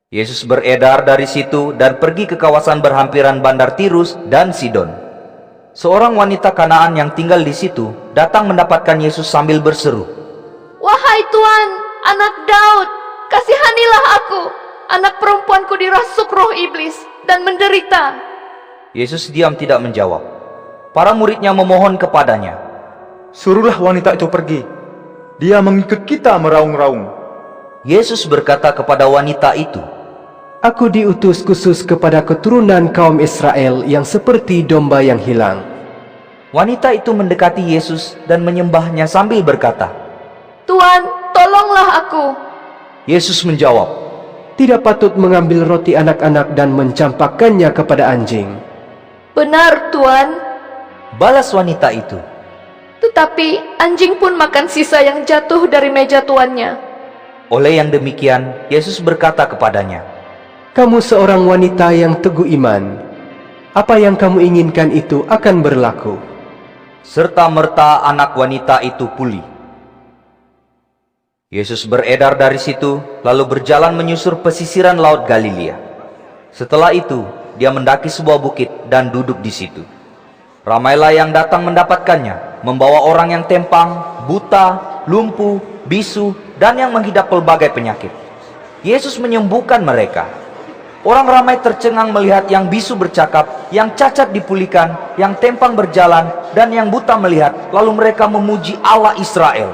Yesus beredar dari situ dan pergi ke kawasan berhampiran bandar Tirus dan Sidon. Seorang wanita Kanaan yang tinggal di situ datang mendapatkan Yesus sambil berseru, Wahai Tuan, anak Daud, kasihanilah aku. Anak perempuanku dirasuk roh iblis dan menderita. Yesus diam tidak menjawab. Para muridnya memohon kepadanya, Suruhlah wanita itu pergi. Dia mengikut kita meraung-raung. Yesus berkata kepada wanita itu, Aku diutus khusus kepada keturunan kaum Israel yang seperti domba yang hilang. Wanita itu mendekati Yesus dan menyembahnya sambil berkata, Tuan, tolonglah aku. Yesus menjawab, Tidak patut mengambil roti anak-anak dan mencampakkannya kepada anjing. Benar, Tuan. balas wanita itu. Tetapi anjing pun makan sisa yang jatuh dari meja tuannya. Oleh yang demikian, Yesus berkata kepadanya, Kamu seorang wanita yang teguh iman. Apa yang kamu inginkan itu akan berlaku. serta-merta anak wanita itu pulih. Yesus beredar dari situ, lalu berjalan menyusur pesisiran Laut Galilea. Setelah itu, dia mendaki sebuah bukit dan duduk di situ. Ramailah yang datang mendapatkannya, membawa orang yang tempang, buta, lumpuh, bisu, dan yang menghidap pelbagai penyakit. Yesus menyembuhkan mereka. Orang ramai tercengang melihat yang bisu bercakap, yang cacat dipulihkan, yang tempang berjalan, dan yang buta melihat. Lalu mereka memuji Allah Israel.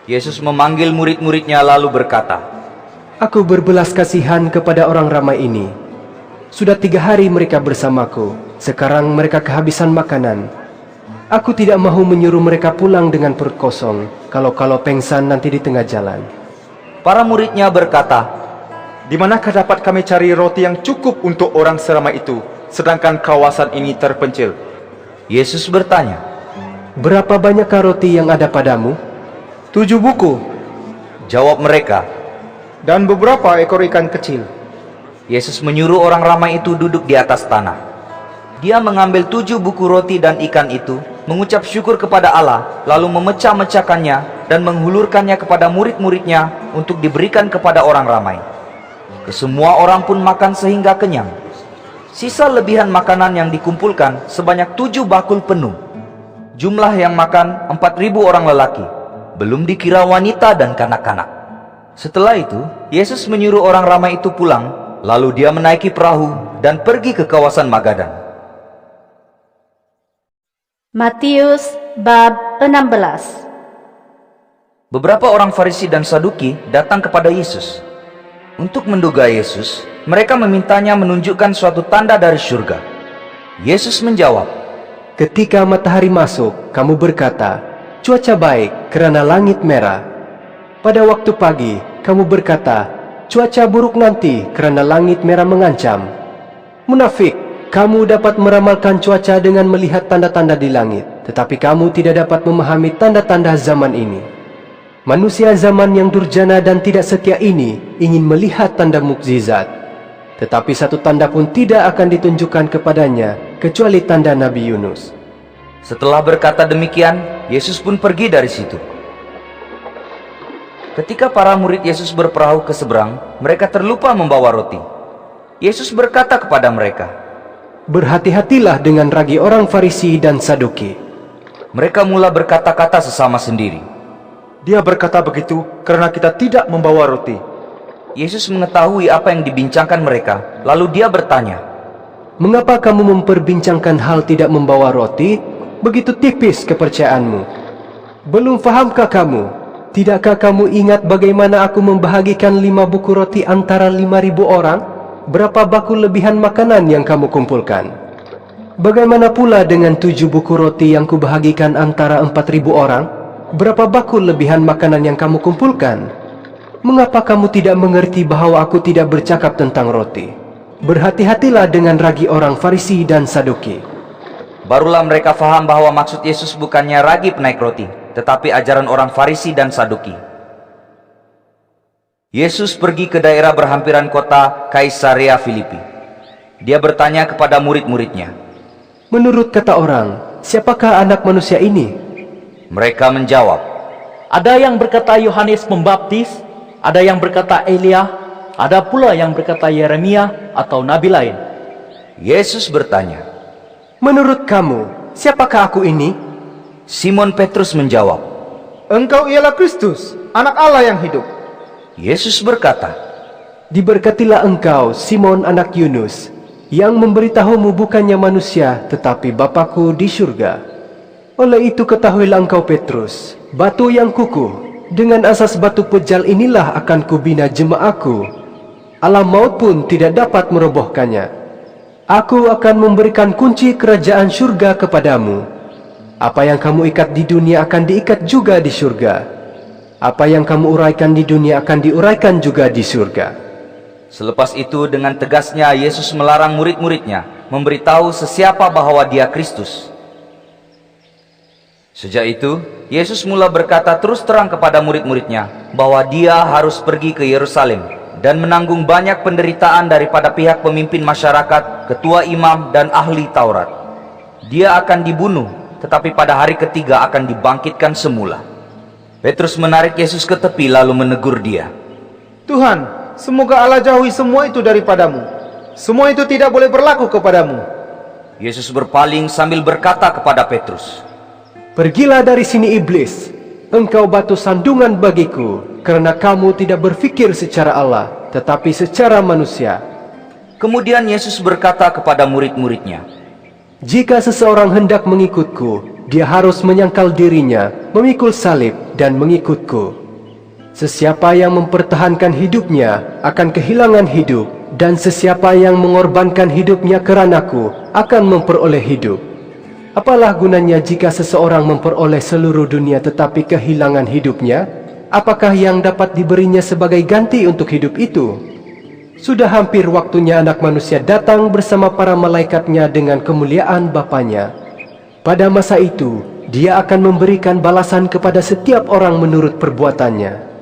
Yesus memanggil murid-muridnya lalu berkata, Aku berbelas kasihan kepada orang ramai ini. Sudah 3 hari mereka bersamaku. Sekarang mereka kehabisan makanan. Aku tidak mahu menyuruh mereka pulang dengan perut kosong, kalau pengsan nanti di tengah jalan. Para muridnya berkata, Di manakah dapat kami cari roti yang cukup untuk orang seramai itu, sedangkan kawasan ini terpencil? Yesus bertanya, Berapa banyakkah roti yang ada padamu? 7 buku, jawab mereka. dan beberapa ekor ikan kecil. Yesus menyuruh orang ramai itu duduk di atas tanah. Dia mengambil 7 buku roti dan ikan itu, mengucap syukur kepada Allah, lalu memecah-mecahkannya dan menghulurkannya kepada murid-muridnya untuk diberikan kepada orang ramai. Kesemua orang pun makan sehingga kenyang. Sisa lebihan makanan yang dikumpulkan sebanyak 7 bakul penuh. Jumlah yang makan 4.000 orang lelaki, belum dikira wanita dan kanak-kanak. Setelah itu, Yesus menyuruh orang ramai itu pulang, lalu dia menaiki perahu dan pergi ke kawasan Magadan. Matius bab 16. Beberapa orang Farisi dan Saduki datang kepada Yesus. Untuk menduga Yesus, mereka memintanya menunjukkan suatu tanda dari surga. Yesus menjawab, Ketika matahari masuk, kamu berkata, Cuaca baik kerana langit merah. Pada waktu pagi, kamu berkata, Cuaca buruk nanti kerana langit merah mengancam. Munafik, kamu dapat meramalkan cuaca dengan melihat tanda-tanda di langit, tetapi kamu tidak dapat memahami tanda-tanda zaman ini. Manusia zaman yang durjana dan tidak setia ini ingin melihat tanda mukjizat, tetapi satu tanda pun tidak akan ditunjukkan kepadanya kecuali tanda Nabi Yunus. Setelah berkata demikian, Yesus pun pergi dari situ. Ketika para murid Yesus berperahu ke seberang, mereka terlupa membawa roti. Yesus berkata kepada mereka, Berhati-hatilah dengan ragi orang Farisi dan Saduki. mereka mula berkata-kata sesama sendiri. Dia berkata begitu karena kita tidak membawa roti. Yesus mengetahui apa yang dibincangkan mereka, lalu dia bertanya, Mengapa kamu memperbincangkan hal tidak membawa roti? Begitu tipis kepercayaanmu. Belum fahamkah kamu? Tidakkah kamu ingat bagaimana aku membahagikan 5 buku roti antara 5.000 orang? Berapa bakul lebihan makanan yang kamu kumpulkan? Bagaimana pula dengan 7 buku roti yang kubahagikan antara 4.000 orang? Berapa bakul lebihan makanan yang kamu kumpulkan? Mengapa kamu tidak mengerti bahwa aku tidak bercakap tentang roti? Berhati-hatilah dengan ragi orang Farisi dan Saduki. Barulah mereka faham bahwa maksud Yesus bukannya ragi penaik roti, tetapi ajaran orang Farisi dan Saduki. Yesus pergi ke daerah berhampiran kota Kaisarea Filipi. Dia bertanya kepada murid-muridnya, Menurut kata orang, siapakah anak manusia ini? Mereka menjawab, Ada yang berkata Yohanes Pembaptis, ada yang berkata Elia, ada pula yang berkata Yeremia atau nabi lain. Yesus bertanya. Menurut kamu, siapakah aku ini? Simon Petrus menjawab, Engkau ialah Kristus, anak Allah yang hidup. Yesus berkata, Diberkatilah engkau, Simon anak Yunus, yang memberitahumu bukannya manusia, tetapi Bapakku di surga. Oleh itu ketahuilah engkau Petrus, batu yang kukuh, dengan asas batu pejal inilah akan kubina jemaahku. Alam maut pun tidak dapat merobohkannya. Aku akan memberikan kunci kerajaan syurga kepadamu. Apa yang kamu ikat di dunia akan diikat juga di syurga. Apa yang kamu uraikan di dunia akan diuraikan juga di surga. Selepas itu dengan tegasnya Yesus melarang murid-muridnya memberitahu sesiapa bahwa Dia Kristus. Sejak itu, Yesus mula berkata terus terang kepada murid-muridnya bahwa Dia harus pergi ke Yerusalem dan menanggung banyak penderitaan daripada pihak pemimpin masyarakat, ketua imam, dan ahli Taurat. Dia akan dibunuh, tetapi pada hari ketiga akan dibangkitkan semula. Petrus menarik Yesus ke tepi lalu menegur Dia. Tuhan, semoga Allah jauhi semua itu daripadamu. Semua itu tidak boleh berlaku kepadamu. Yesus berpaling sambil berkata kepada Petrus, Pergilah dari sini iblis, engkau batu sandungan bagiku, karena kamu tidak berfikir secara Allah, tetapi secara manusia. Kemudian Yesus berkata kepada murid-muridnya, Jika seseorang hendak mengikutku, dia harus menyangkal dirinya, memikul salib, dan mengikutku. Sesiapa yang mempertahankan hidupnya akan kehilangan hidup, dan sesiapa yang mengorbankan hidupnya keranaku akan memperoleh hidup. Apalah gunanya jika seseorang memperoleh seluruh dunia tetapi kehilangan hidupnya? Apakah yang dapat diberinya sebagai ganti untuk hidup itu? Sudah hampir waktunya anak manusia datang bersama para malaikatnya dengan kemuliaan Bapanya. Pada masa itu, Dia akan memberikan balasan kepada setiap orang menurut perbuatannya.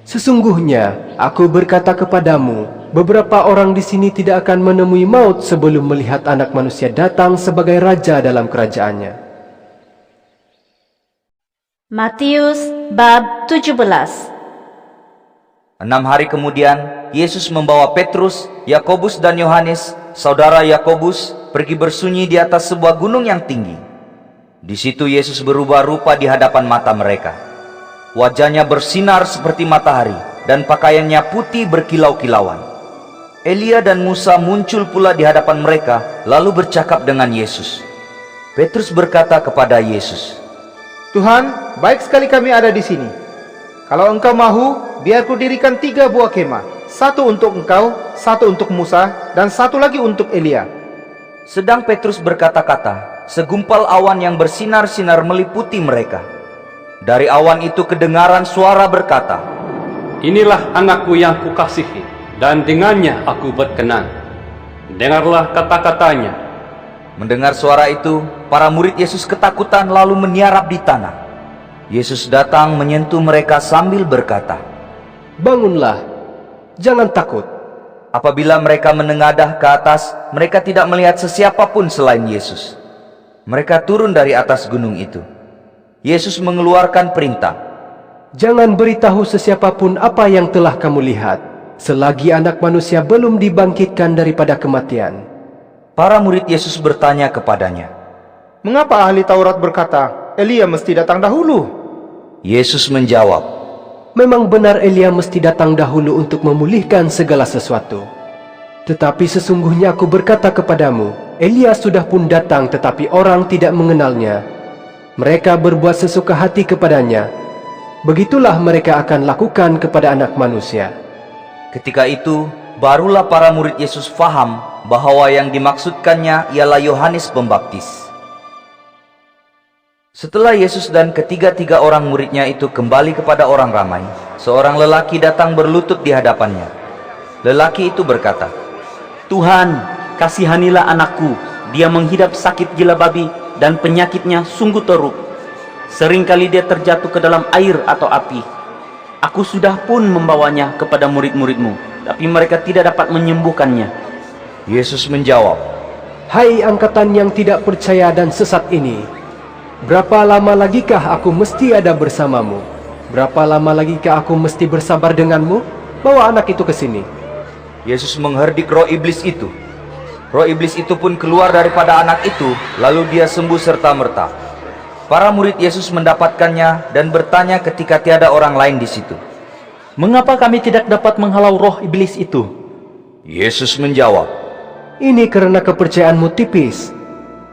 Sesungguhnya, aku berkata kepadamu, beberapa orang di sini tidak akan menemui maut sebelum melihat anak manusia datang sebagai raja dalam kerajaannya. Matius bab 17. 6 hari kemudian, Yesus membawa Petrus, Yakobus dan Yohanes, saudara Yakobus, pergi bersunyi di atas sebuah gunung yang tinggi. Di situ Yesus berubah rupa di hadapan mata mereka. Wajahnya bersinar seperti matahari, dan pakaiannya putih berkilau-kilauan. Elia dan Musa muncul pula di hadapan mereka, lalu bercakap dengan Yesus. Petrus berkata kepada Yesus, Tuhan, baik sekali kami ada di sini. Kalau engkau mahu, biar kudirikan 3 buah kemah. 1 untuk engkau, 1 untuk Musa, dan 1 lagi untuk Elia. Sedang Petrus berkata-kata, segumpal awan yang bersinar-sinar meliputi mereka. Dari awan itu kedengaran suara berkata, Inilah anakku yang kukasihi, dan dengannya aku berkenan. Dengarlah kata-katanya. Mendengar suara itu, para murid Yesus ketakutan lalu meniarap di tanah. Yesus datang menyentuh mereka sambil berkata, Bangunlah, jangan takut. Apabila mereka menengadah ke atas, mereka tidak melihat sesiapa pun selain Yesus. Mereka turun dari atas gunung itu. Yesus mengeluarkan perintah, Jangan beritahu sesiapapun apa yang telah kamu lihat, selagi anak manusia belum dibangkitkan daripada kematian. Para murid Yesus bertanya kepadanya, Mengapa ahli Taurat berkata, Elia mesti datang dahulu? Yesus menjawab, Memang benar Elia mesti datang dahulu untuk memulihkan segala sesuatu. Tetapi sesungguhnya aku berkata kepadamu, Elia sudah pun datang tetapi orang tidak mengenalnya. Mereka berbuat sesuka hati kepadanya. Begitulah mereka akan lakukan kepada anak manusia. Ketika itu, barulah para murid Yesus faham bahwa yang dimaksudkannya ialah Yohanes Pembaptis. Setelah Yesus dan ketiga-tiga orang muridnya itu kembali kepada orang ramai, seorang lelaki datang berlutut di hadapannya. Lelaki itu berkata, Tuhan, kasihanilah anakku. Dia menghidap sakit gila babi dan penyakitnya sungguh teruk. Seringkali dia terjatuh ke dalam air atau api. Aku sudah pun membawanya kepada murid-muridmu, tapi mereka tidak dapat menyembuhkannya. Yesus menjawab, Hai angkatan yang tidak percaya dan sesat ini, berapa lama lagikah aku mesti ada bersamamu? Berapa lama lagikah aku mesti bersabar denganmu? Bawa anak itu ke sini. Yesus mengherdik roh iblis itu. Roh iblis itu pun keluar daripada anak itu, lalu dia sembuh serta-merta. Para murid Yesus mendapatkannya dan bertanya ketika tiada orang lain di situ, Mengapa kami tidak dapat menghalau roh iblis itu? Yesus menjawab, Ini karena kepercayaanmu tipis.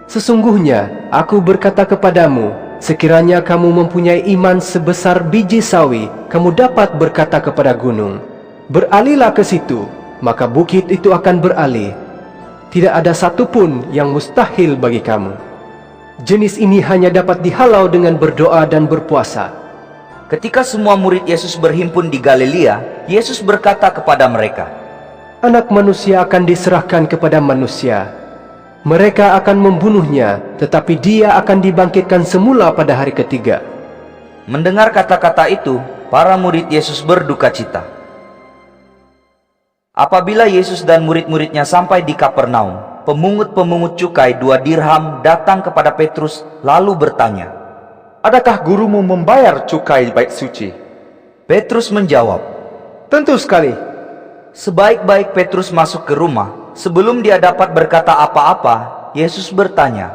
Sesungguhnya, aku berkata kepadamu, sekiranya kamu mempunyai iman sebesar biji sawi, kamu dapat berkata kepada gunung, beralihlah ke situ, maka bukit itu akan beralih. Tidak ada satupun yang mustahil bagi kamu. Jenis ini hanya dapat dihalau dengan berdoa dan berpuasa. Ketika semua murid Yesus berhimpun di Galilea, Yesus berkata kepada mereka, Anak manusia akan diserahkan kepada manusia. Mereka akan membunuhnya, tetapi dia akan dibangkitkan semula pada hari ketiga. Mendengar kata-kata itu, para murid Yesus berduka cita. Apabila Yesus dan murid-muridnya sampai di Kapernaum, pemungut-pemungut cukai 2 dirham datang kepada Petrus lalu bertanya, Adakah gurumu membayar cukai bait suci? Petrus menjawab, Tentu sekali. Sebaik-baik Petrus masuk ke rumah, sebelum dia dapat berkata apa-apa, Yesus bertanya,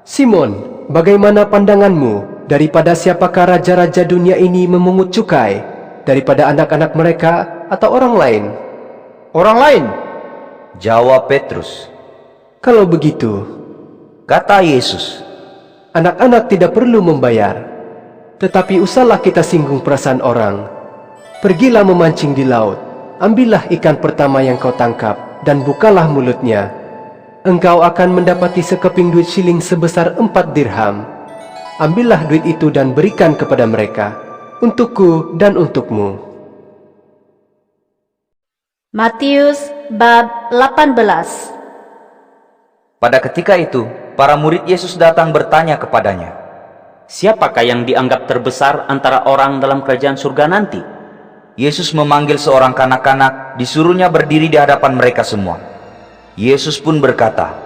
Simon, bagaimana pandanganmu? Daripada siapakah raja-raja dunia ini memungut cukai? Daripada anak-anak mereka atau orang lain? Orang lain. Jawab Petrus. Kalau begitu, Kata Yesus, anak-anak tidak perlu membayar. Tetapi usahlah kita singgung perasaan orang. Pergilah memancing di laut, ambillah ikan pertama yang kau tangkap, dan bukalah mulutnya. Engkau akan mendapati sekeping duit siling sebesar 4 dirham. Ambillah duit itu dan berikan kepada mereka, untukku dan untukmu. Matius bab 18. pada ketika itu, para murid Yesus datang bertanya kepadanya, Siapakah yang dianggap terbesar antara orang dalam kerajaan surga nanti? Yesus memanggil seorang kanak-kanak, disuruhnya berdiri di hadapan mereka semua. Yesus pun berkata,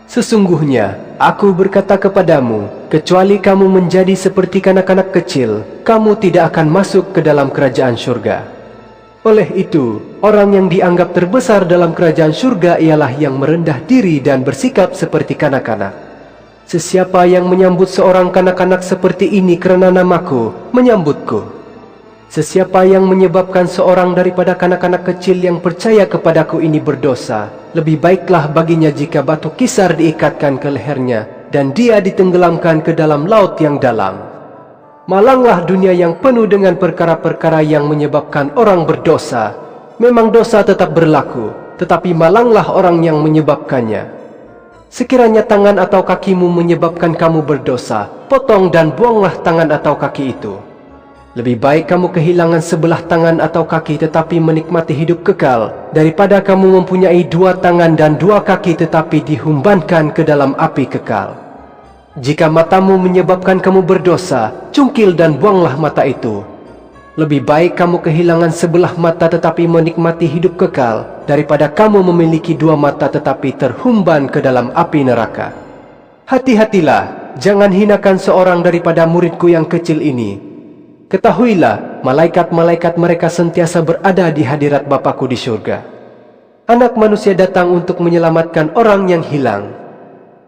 Sesungguhnya, aku berkata kepadamu, kecuali kamu menjadi seperti kanak-kanak kecil, kamu tidak akan masuk ke dalam kerajaan surga. Oleh itu, orang yang dianggap terbesar dalam kerajaan surga ialah yang merendah diri dan bersikap seperti kanak-kanak. Sesiapa yang menyambut seorang kanak-kanak seperti ini kerana namaku, menyambutku. Sesiapa yang menyebabkan seorang daripada kanak-kanak kecil yang percaya kepadaku ini berdosa, lebih baiklah baginya jika batu kisar diikatkan ke lehernya dan dia ditenggelamkan ke dalam laut yang dalam. Malanglah dunia yang penuh dengan perkara-perkara yang menyebabkan orang berdosa. Memang dosa tetap berlaku, tetapi malanglah orang yang menyebabkannya. Sekiranya tangan atau kakimu menyebabkan kamu berdosa, potong dan buanglah tangan atau kaki itu. Lebih baik kamu kehilangan sebelah tangan atau kaki tetapi menikmati hidup kekal, daripada kamu mempunyai 2 tangan dan 2 kaki tetapi dihumbankan ke dalam api kekal. Jika matamu menyebabkan kamu berdosa, cungkil dan buanglah mata itu. Lebih baik kamu kehilangan sebelah mata tetapi menikmati hidup kekal, daripada kamu memiliki 2 mata tetapi terhumban ke dalam api neraka. Hati-hatilah, jangan hinakan seorang daripada muridku yang kecil ini. Ketahuilah, malaikat-malaikat mereka sentiasa berada di hadirat Bapa-Ku di surga. Anak manusia datang untuk menyelamatkan orang yang hilang.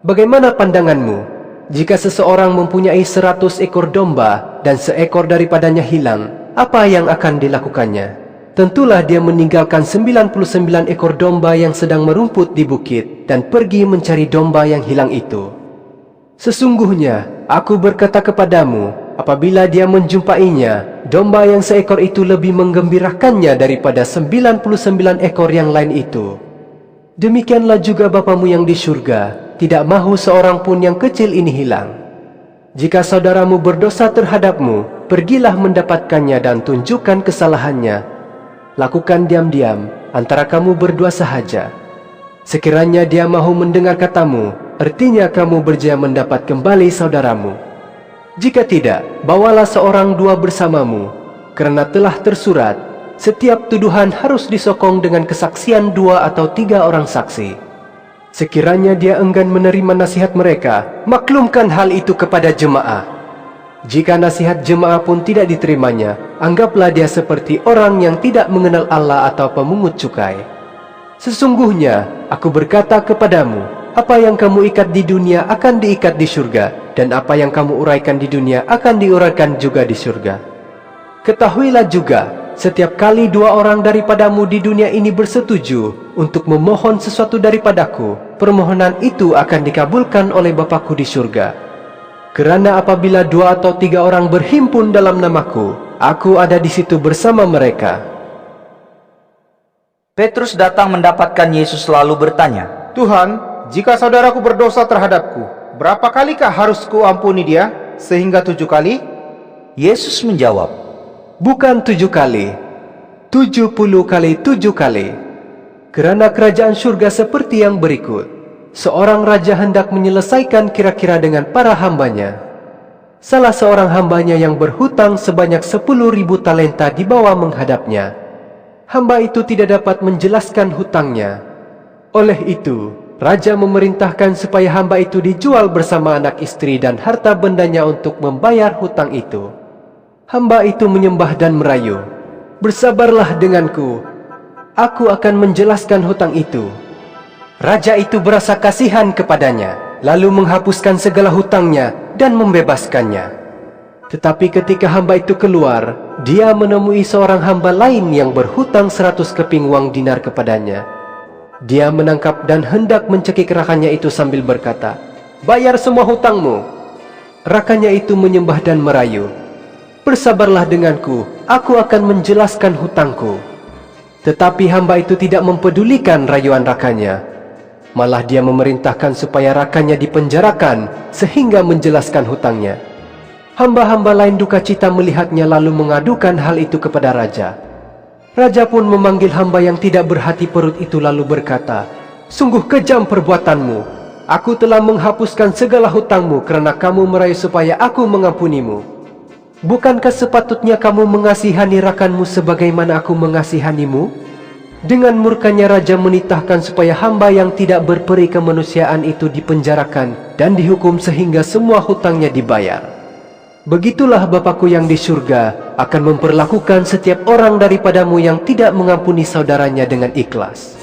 Bagaimana pandanganmu? Jika seseorang mempunyai 100 ekor domba dan seekor daripadanya hilang, apa yang akan dilakukannya? Tentulah dia meninggalkan 99 ekor domba yang sedang merumput di bukit dan pergi mencari domba yang hilang itu. Sesungguhnya, aku berkata kepadamu, apabila dia menjumpainya, domba yang seekor itu lebih menggembirakannya daripada 99 ekor yang lain itu. Demikianlah juga Bapamu yang di surga tidak mahu seorang pun yang kecil ini hilang. Jika saudaramu berdosa terhadapmu, pergilah mendapatkannya dan tunjukkan kesalahannya. Lakukan diam-diam antara kamu berdua sahaja. Sekiranya dia mahu mendengar katamu, artinya kamu berjaya mendapat kembali saudaramu. Jika tidak, bawalah 1-2 bersamamu, kerana telah tersurat, setiap tuduhan harus disokong dengan kesaksian 2 atau 3 orang saksi. Sekiranya dia enggan menerima nasihat mereka, maklumkan hal itu kepada jemaah. Jika nasihat jemaah pun tidak diterimanya, anggaplah dia seperti orang yang tidak mengenal Allah atau pemungut cukai. Sesungguhnya, aku berkata kepadamu, apa yang kamu ikat di dunia akan diikat di surga, dan apa yang kamu uraikan di dunia akan diuraikan juga di surga. Ketahuilah juga, setiap kali 2 orang daripadamu di dunia ini bersetuju untuk memohon sesuatu daripadaku, permohonan itu akan dikabulkan oleh Bapa-Ku di surga. Kerana apabila 2 atau 3 orang berhimpun dalam namaku, Aku ada di situ bersama mereka. Petrus datang mendapatkan Yesus lalu bertanya, Tuhan, jika saudaraku berdosa terhadapku, berapa kalikah harus kuampuni dia? Sehingga 7 kali? Yesus menjawab, Bukan 7 kali, 70 kali 7 kali. Kerana kerajaan surga seperti yang berikut. Seorang raja hendak menyelesaikan kira-kira dengan para hambanya. Salah seorang hambanya yang berhutang sebanyak 10.000 talenta dibawa menghadapnya. Hamba itu tidak dapat menjelaskan hutangnya. Oleh itu, raja memerintahkan supaya hamba itu dijual bersama anak istri dan harta bendanya untuk membayar hutang itu. Hamba itu menyembah dan merayu, Bersabarlah denganku, aku akan menjelaskan hutang itu. Raja itu berasa kasihan kepadanya, lalu menghapuskan segala hutangnya dan membebaskannya. Tetapi ketika hamba itu keluar, dia menemui seorang hamba lain yang berhutang 100 keping uang dinar kepadanya. Dia menangkap dan hendak mencekik rakannya itu sambil berkata, "Bayar semua hutangmu." Rakannya itu menyembah dan merayu, "Bersabarlah denganku, aku akan menjelaskan hutangku." Tetapi hamba itu tidak mempedulikan rayuan rakannya. Malah dia memerintahkan supaya rakannya dipenjarakan sehingga menjelaskan hutangnya. Hamba-hamba lain duka cita melihatnya lalu mengadukan hal itu kepada raja. Raja pun memanggil hamba yang tidak berhati perut itu lalu berkata, "Sungguh kejam perbuatanmu. Aku telah menghapuskan segala hutangmu kerana kamu merayu supaya aku mengampunimu. Bukankah sepatutnya kamu mengasihani rakanmu sebagaimana aku mengasihanimu?" Dengan murkanya raja menitahkan supaya hamba yang tidak berperi kemanusiaan itu dipenjarakan dan dihukum sehingga semua hutangnya dibayar. Begitulah Bapakku yang di surga akan memperlakukan setiap orang daripadamu yang tidak mengampuni saudaranya dengan ikhlas.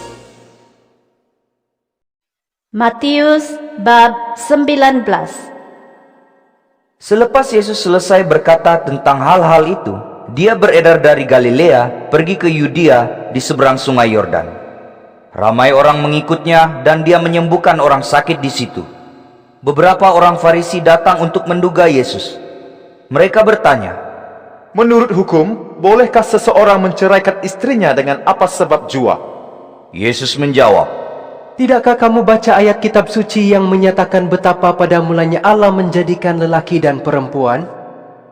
Matius bab 19. Selepas Yesus selesai berkata tentang hal-hal itu, dia beredar dari Galilea, pergi ke Yudea di seberang sungai Yordan. Ramai orang mengikutnya dan dia menyembuhkan orang sakit di situ. Beberapa orang Farisi datang untuk menduga Yesus. Mereka bertanya, "Menurut hukum, bolehkah seseorang menceraikan istrinya dengan apa sebab jua?" Yesus menjawab, Tidakkah kamu baca ayat kitab suci yang menyatakan betapa pada mulanya Allah menjadikan lelaki dan perempuan?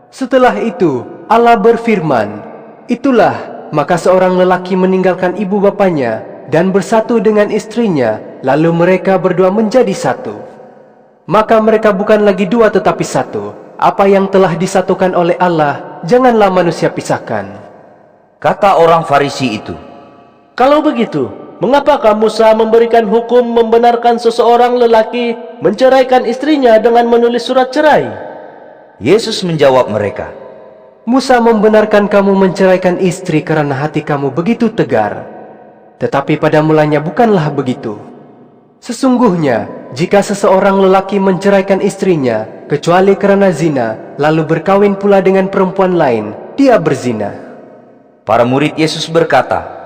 Setelah itu, Allah berfirman, "Itulah, maka seorang lelaki meninggalkan ibu bapanya dan bersatu dengan istrinya, lalu mereka berdua menjadi satu. Maka mereka bukan lagi dua tetapi satu. Apa yang telah disatukan oleh Allah, janganlah manusia pisahkan." kata orang Farisi itu. Kalau begitu, mengapakah Musa memberikan hukum membenarkan seseorang lelaki menceraikan istrinya dengan menulis surat cerai? Yesus menjawab mereka, Musa membenarkan kamu menceraikan istri karena hati kamu begitu tegar. Tetapi pada mulanya bukanlah begitu. Sesungguhnya, jika seseorang lelaki menceraikan istrinya, kecuali karena zina, lalu berkawin pula dengan perempuan lain, dia berzina. Para murid Yesus berkata,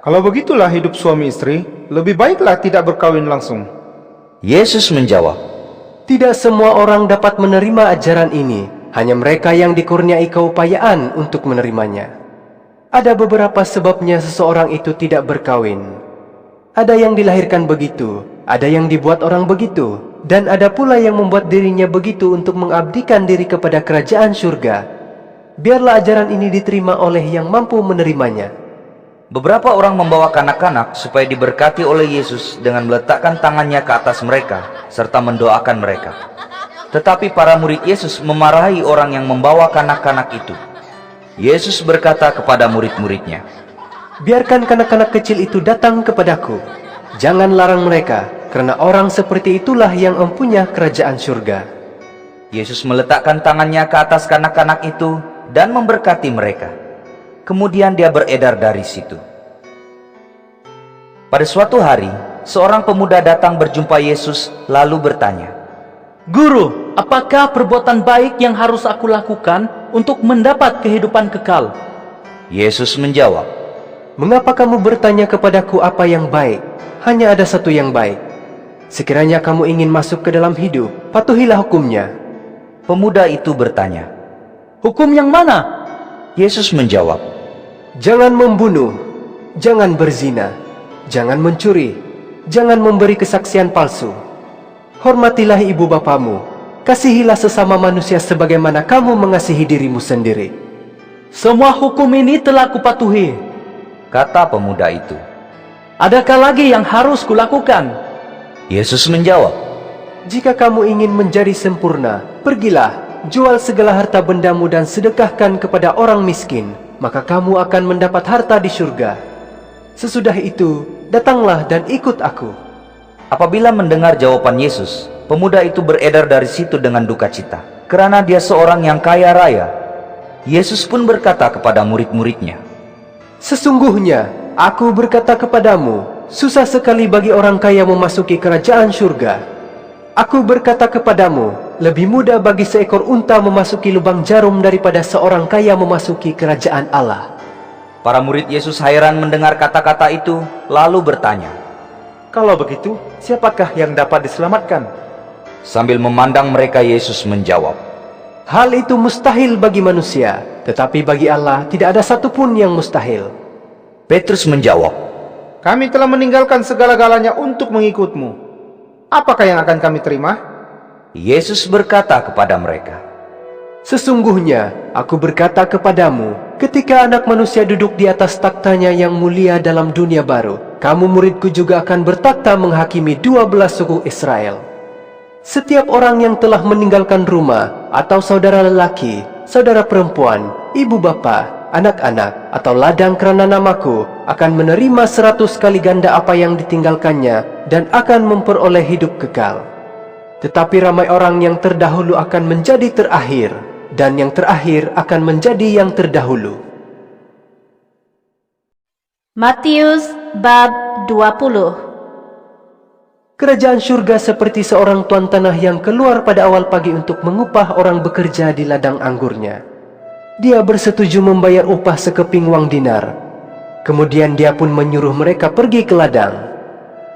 Kalau begitulah hidup suami istri, lebih baiklah tidak berkawin langsung. Yesus menjawab, Tidak semua orang dapat menerima ajaran ini, hanya mereka yang dikurniai keupayaan untuk menerimanya. Ada beberapa sebabnya seseorang itu tidak berkawin. Ada yang dilahirkan begitu, ada yang dibuat orang begitu, dan ada pula yang membuat dirinya begitu untuk mengabdikan diri kepada kerajaan surga. Biarlah ajaran ini diterima oleh yang mampu menerimanya. beberapa orang membawa kanak-kanak supaya diberkati oleh Yesus dengan meletakkan tangannya ke atas mereka serta mendoakan mereka. Tetapi para murid Yesus memarahi orang yang membawa kanak-kanak itu. Yesus berkata kepada murid-muridnya, Biarkan kanak-kanak kecil itu datang kepadaku. Jangan larang mereka, karena orang seperti itulah yang mempunyai kerajaan surga. Yesus meletakkan tangannya ke atas kanak-kanak itu dan memberkati mereka. Kemudian dia beredar dari situ. Pada suatu hari, seorang pemuda datang berjumpa Yesus lalu bertanya, Guru, apakah perbuatan baik yang harus aku lakukan untuk mendapat kehidupan kekal? Yesus menjawab, Mengapa kamu bertanya kepadaku apa yang baik? Hanya ada satu yang baik. Sekiranya kamu ingin masuk ke dalam hidup, patuhilah hukumnya. Pemuda itu bertanya. Hukum yang mana? Yesus menjawab, Jangan membunuh, jangan berzina, jangan mencuri, jangan memberi kesaksian palsu. Hormatilah ibu bapamu, kasihilah sesama manusia sebagaimana kamu mengasihi dirimu sendiri. Semua hukum ini telah kupatuhi. kata pemuda itu. Adakah lagi yang harus kulakukan? Yesus menjawab, Jika kamu ingin menjadi sempurna, pergilah, jual segala harta bendamu dan sedekahkan kepada orang miskin, maka kamu akan mendapat harta di surga. Sesudah itu, datanglah dan ikut aku. Apabila mendengar jawaban Yesus, pemuda itu beredar dari situ dengan duka cita, karena dia seorang yang kaya raya. Yesus pun berkata kepada murid-muridnya, Sesungguhnya, aku berkata kepadamu, susah sekali bagi orang kaya memasuki kerajaan surga. Aku berkata kepadamu, lebih mudah bagi seekor unta memasuki lubang jarum daripada seorang kaya memasuki kerajaan Allah. Para murid Yesus heran mendengar kata-kata itu, lalu bertanya. Kalau begitu, siapakah yang dapat diselamatkan? Sambil memandang mereka, Yesus menjawab, Hal itu mustahil bagi manusia, tetapi bagi Allah tidak ada satupun yang mustahil. Petrus menjawab, Kami telah meninggalkan segala-galanya untuk mengikutmu. Apakah yang akan kami terima? Yesus berkata kepada mereka, Sesungguhnya, aku berkata kepadamu, ketika anak manusia duduk di atas taktanya yang mulia dalam dunia baru, kamu muridku juga akan bertakhta menghakimi 12 suku Israel. Setiap orang yang telah meninggalkan rumah, atau saudara lelaki, saudara perempuan, ibu bapa, anak-anak, atau ladang kerana namaku, akan menerima 100 kali ganda apa yang ditinggalkannya, dan akan memperoleh hidup kekal. Tetapi ramai orang yang terdahulu akan menjadi terakhir, dan yang terakhir akan menjadi yang terdahulu. Matius bab 20. Kerajaan surga seperti seorang tuan tanah yang keluar pada awal pagi untuk mengupah orang bekerja di ladang anggurnya. Dia bersetuju membayar upah sekeping wang dinar. Kemudian dia pun menyuruh mereka pergi ke ladang.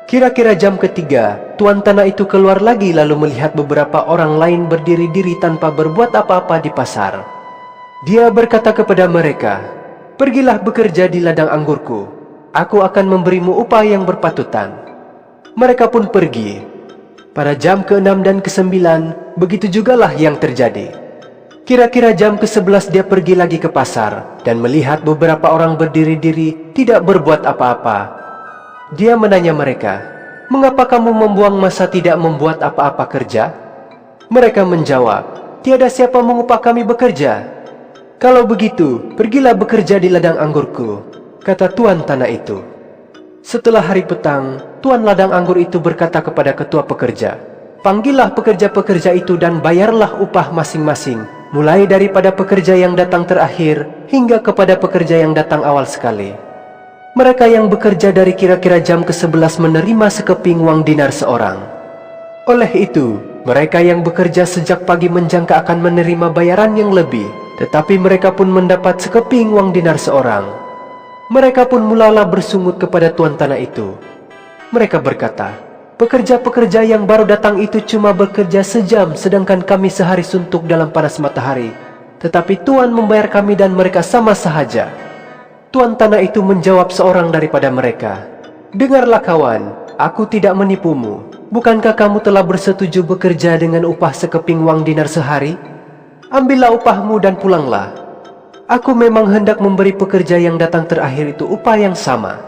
Kira-kira jam ketiga, tuan tanah itu keluar lagi lalu melihat beberapa orang lain berdiri-diri tanpa berbuat apa-apa di pasar. Dia berkata kepada mereka, Pergilah bekerja di ladang anggurku. Aku akan memberimu upah yang berpatutan. Mereka pun pergi. Pada jam ke-6 dan ke-9, begitu jugalah yang terjadi. Kira-kira jam ke-11 dia pergi lagi ke pasar dan melihat beberapa orang berdiri-diri tidak berbuat apa-apa. Dia menanya mereka, Mengapa kamu membuang masa tidak membuat apa-apa kerja? Mereka menjawab, Tiada siapa mengupah kami bekerja. Kalau begitu, pergilah bekerja di ladang anggurku, kata tuan tanah itu. Setelah hari petang, tuan ladang anggur itu berkata kepada ketua pekerja, Panggillah pekerja-pekerja itu dan bayarlah upah masing-masing, mulai daripada pekerja yang datang terakhir hingga kepada pekerja yang datang awal sekali. Mereka yang bekerja dari kira-kira jam ke-11 menerima sekeping wang dinar seorang. Oleh itu, mereka yang bekerja sejak pagi menjangka akan menerima bayaran yang lebih, tetapi mereka pun mendapat sekeping wang dinar seorang. Mereka pun mulalah bersungut kepada tuan tanah itu. Mereka berkata, Pekerja-pekerja yang baru datang itu cuma bekerja sejam, sedangkan kami sehari suntuk dalam panas matahari. Tetapi Tuan membayar kami dan mereka sama sahaja. Tuan tanah itu menjawab seorang daripada mereka, Dengarlah kawan, aku tidak menipumu. Bukankah kamu telah bersetuju bekerja dengan upah sekeping wang dinar sehari? Ambillah upahmu dan pulanglah. Aku memang hendak memberi pekerja yang datang terakhir itu upah yang sama.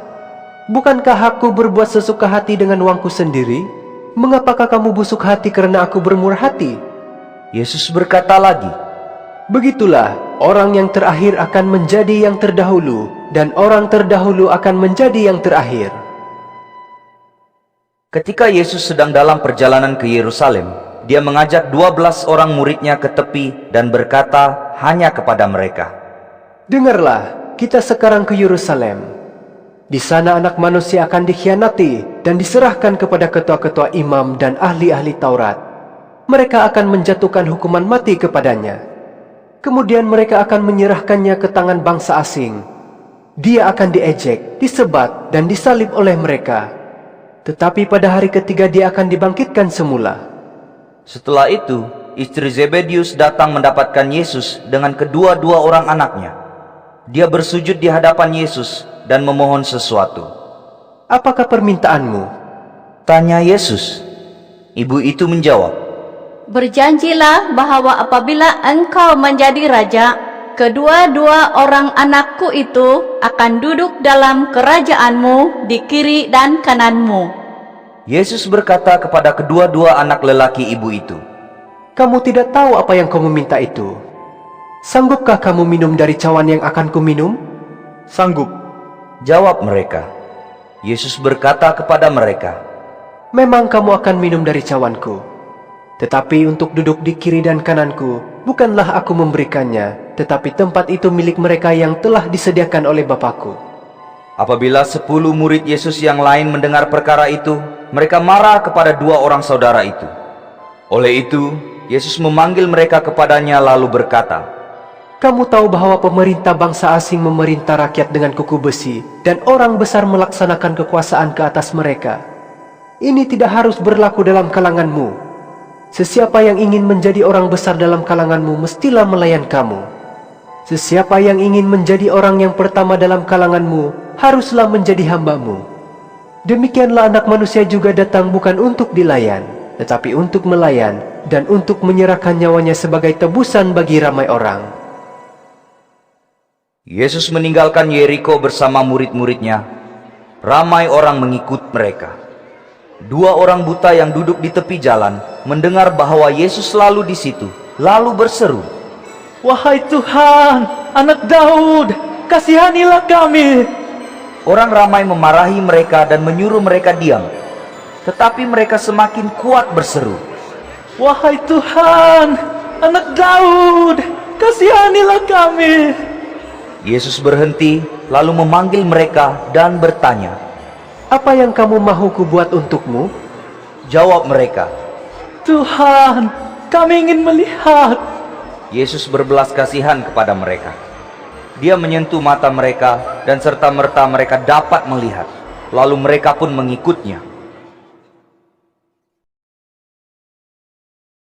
Bukankah aku berbuat sesuka hati dengan uangku sendiri? Mengapakah kamu busuk hati karena aku bermurah hati? Yesus berkata lagi, Begitulah, orang yang terakhir akan menjadi yang terdahulu, dan orang terdahulu akan menjadi yang terakhir. Ketika Yesus sedang dalam perjalanan ke Yerusalem, dia mengajak 12 orang muridnya ke tepi dan berkata hanya kepada mereka, Dengarlah, kita sekarang ke Yerusalem. Di sana anak manusia akan dikhianati dan diserahkan kepada ketua-ketua imam dan ahli-ahli Taurat. Mereka akan menjatuhkan hukuman mati kepadanya. Kemudian mereka akan menyerahkannya ke tangan bangsa asing. Dia akan diejek, disebat, dan disalib oleh mereka. Tetapi pada hari ketiga dia akan dibangkitkan semula. Setelah itu, istri Zebedius datang mendapatkan Yesus dengan kedua-dua orang anaknya. Dia bersujud di hadapan Yesus dan memohon sesuatu. Apakah permintaanmu? Tanya Yesus. Ibu itu menjawab, Berjanjilah bahwa apabila engkau menjadi raja, kedua-dua orang anakku itu akan duduk dalam kerajaanmu di kiri dan kananmu. Yesus berkata kepada kedua-dua anak lelaki ibu itu, Kamu tidak tahu apa yang kamu minta itu. Sanggupkah kamu minum dari cawan yang akan kuminum? Sanggup. jawab mereka. Yesus berkata kepada mereka, Memang kamu akan minum dari cawanku. Tetapi untuk duduk di kiri dan kananku, bukanlah aku memberikannya, tetapi tempat itu milik mereka yang telah disediakan oleh Bapakku. Apabila 10 murid Yesus yang lain mendengar perkara itu, mereka marah kepada dua orang saudara itu. Oleh itu, Yesus memanggil mereka kepadanya lalu berkata, Kamu tahu bahwa pemerintah bangsa asing memerintah rakyat dengan kuku besi, dan orang besar melaksanakan kekuasaan ke atas mereka. Ini tidak harus berlaku dalam kalanganmu. Sesiapa yang ingin menjadi orang besar dalam kalanganmu mestilah melayan kamu. Sesiapa yang ingin menjadi orang yang pertama dalam kalanganmu haruslah menjadi hambamu. Demikianlah Anak Manusia juga datang bukan untuk dilayan, tetapi untuk melayan dan untuk menyerahkan nyawanya sebagai tebusan bagi ramai orang. Yesus meninggalkan Yeriko bersama murid-muridnya. Ramai orang mengikut mereka. 2 orang buta yang duduk di tepi jalan mendengar bahwa Yesus selalu di situ, lalu berseru, Wahai Tuhan, Anak Daud, kasihanilah kami. Orang ramai memarahi mereka dan menyuruh mereka diam. Tetapi mereka semakin kuat berseru, Wahai Tuhan, Anak Daud, kasihanilah kami. Yesus berhenti, lalu memanggil mereka dan bertanya. Apa yang kamu mahu kubuat untukmu? Jawab mereka. Tuhan, kami ingin melihat. Yesus berbelas kasihan kepada mereka. Dia menyentuh mata mereka dan serta-merta mereka dapat melihat. Lalu mereka pun mengikutnya.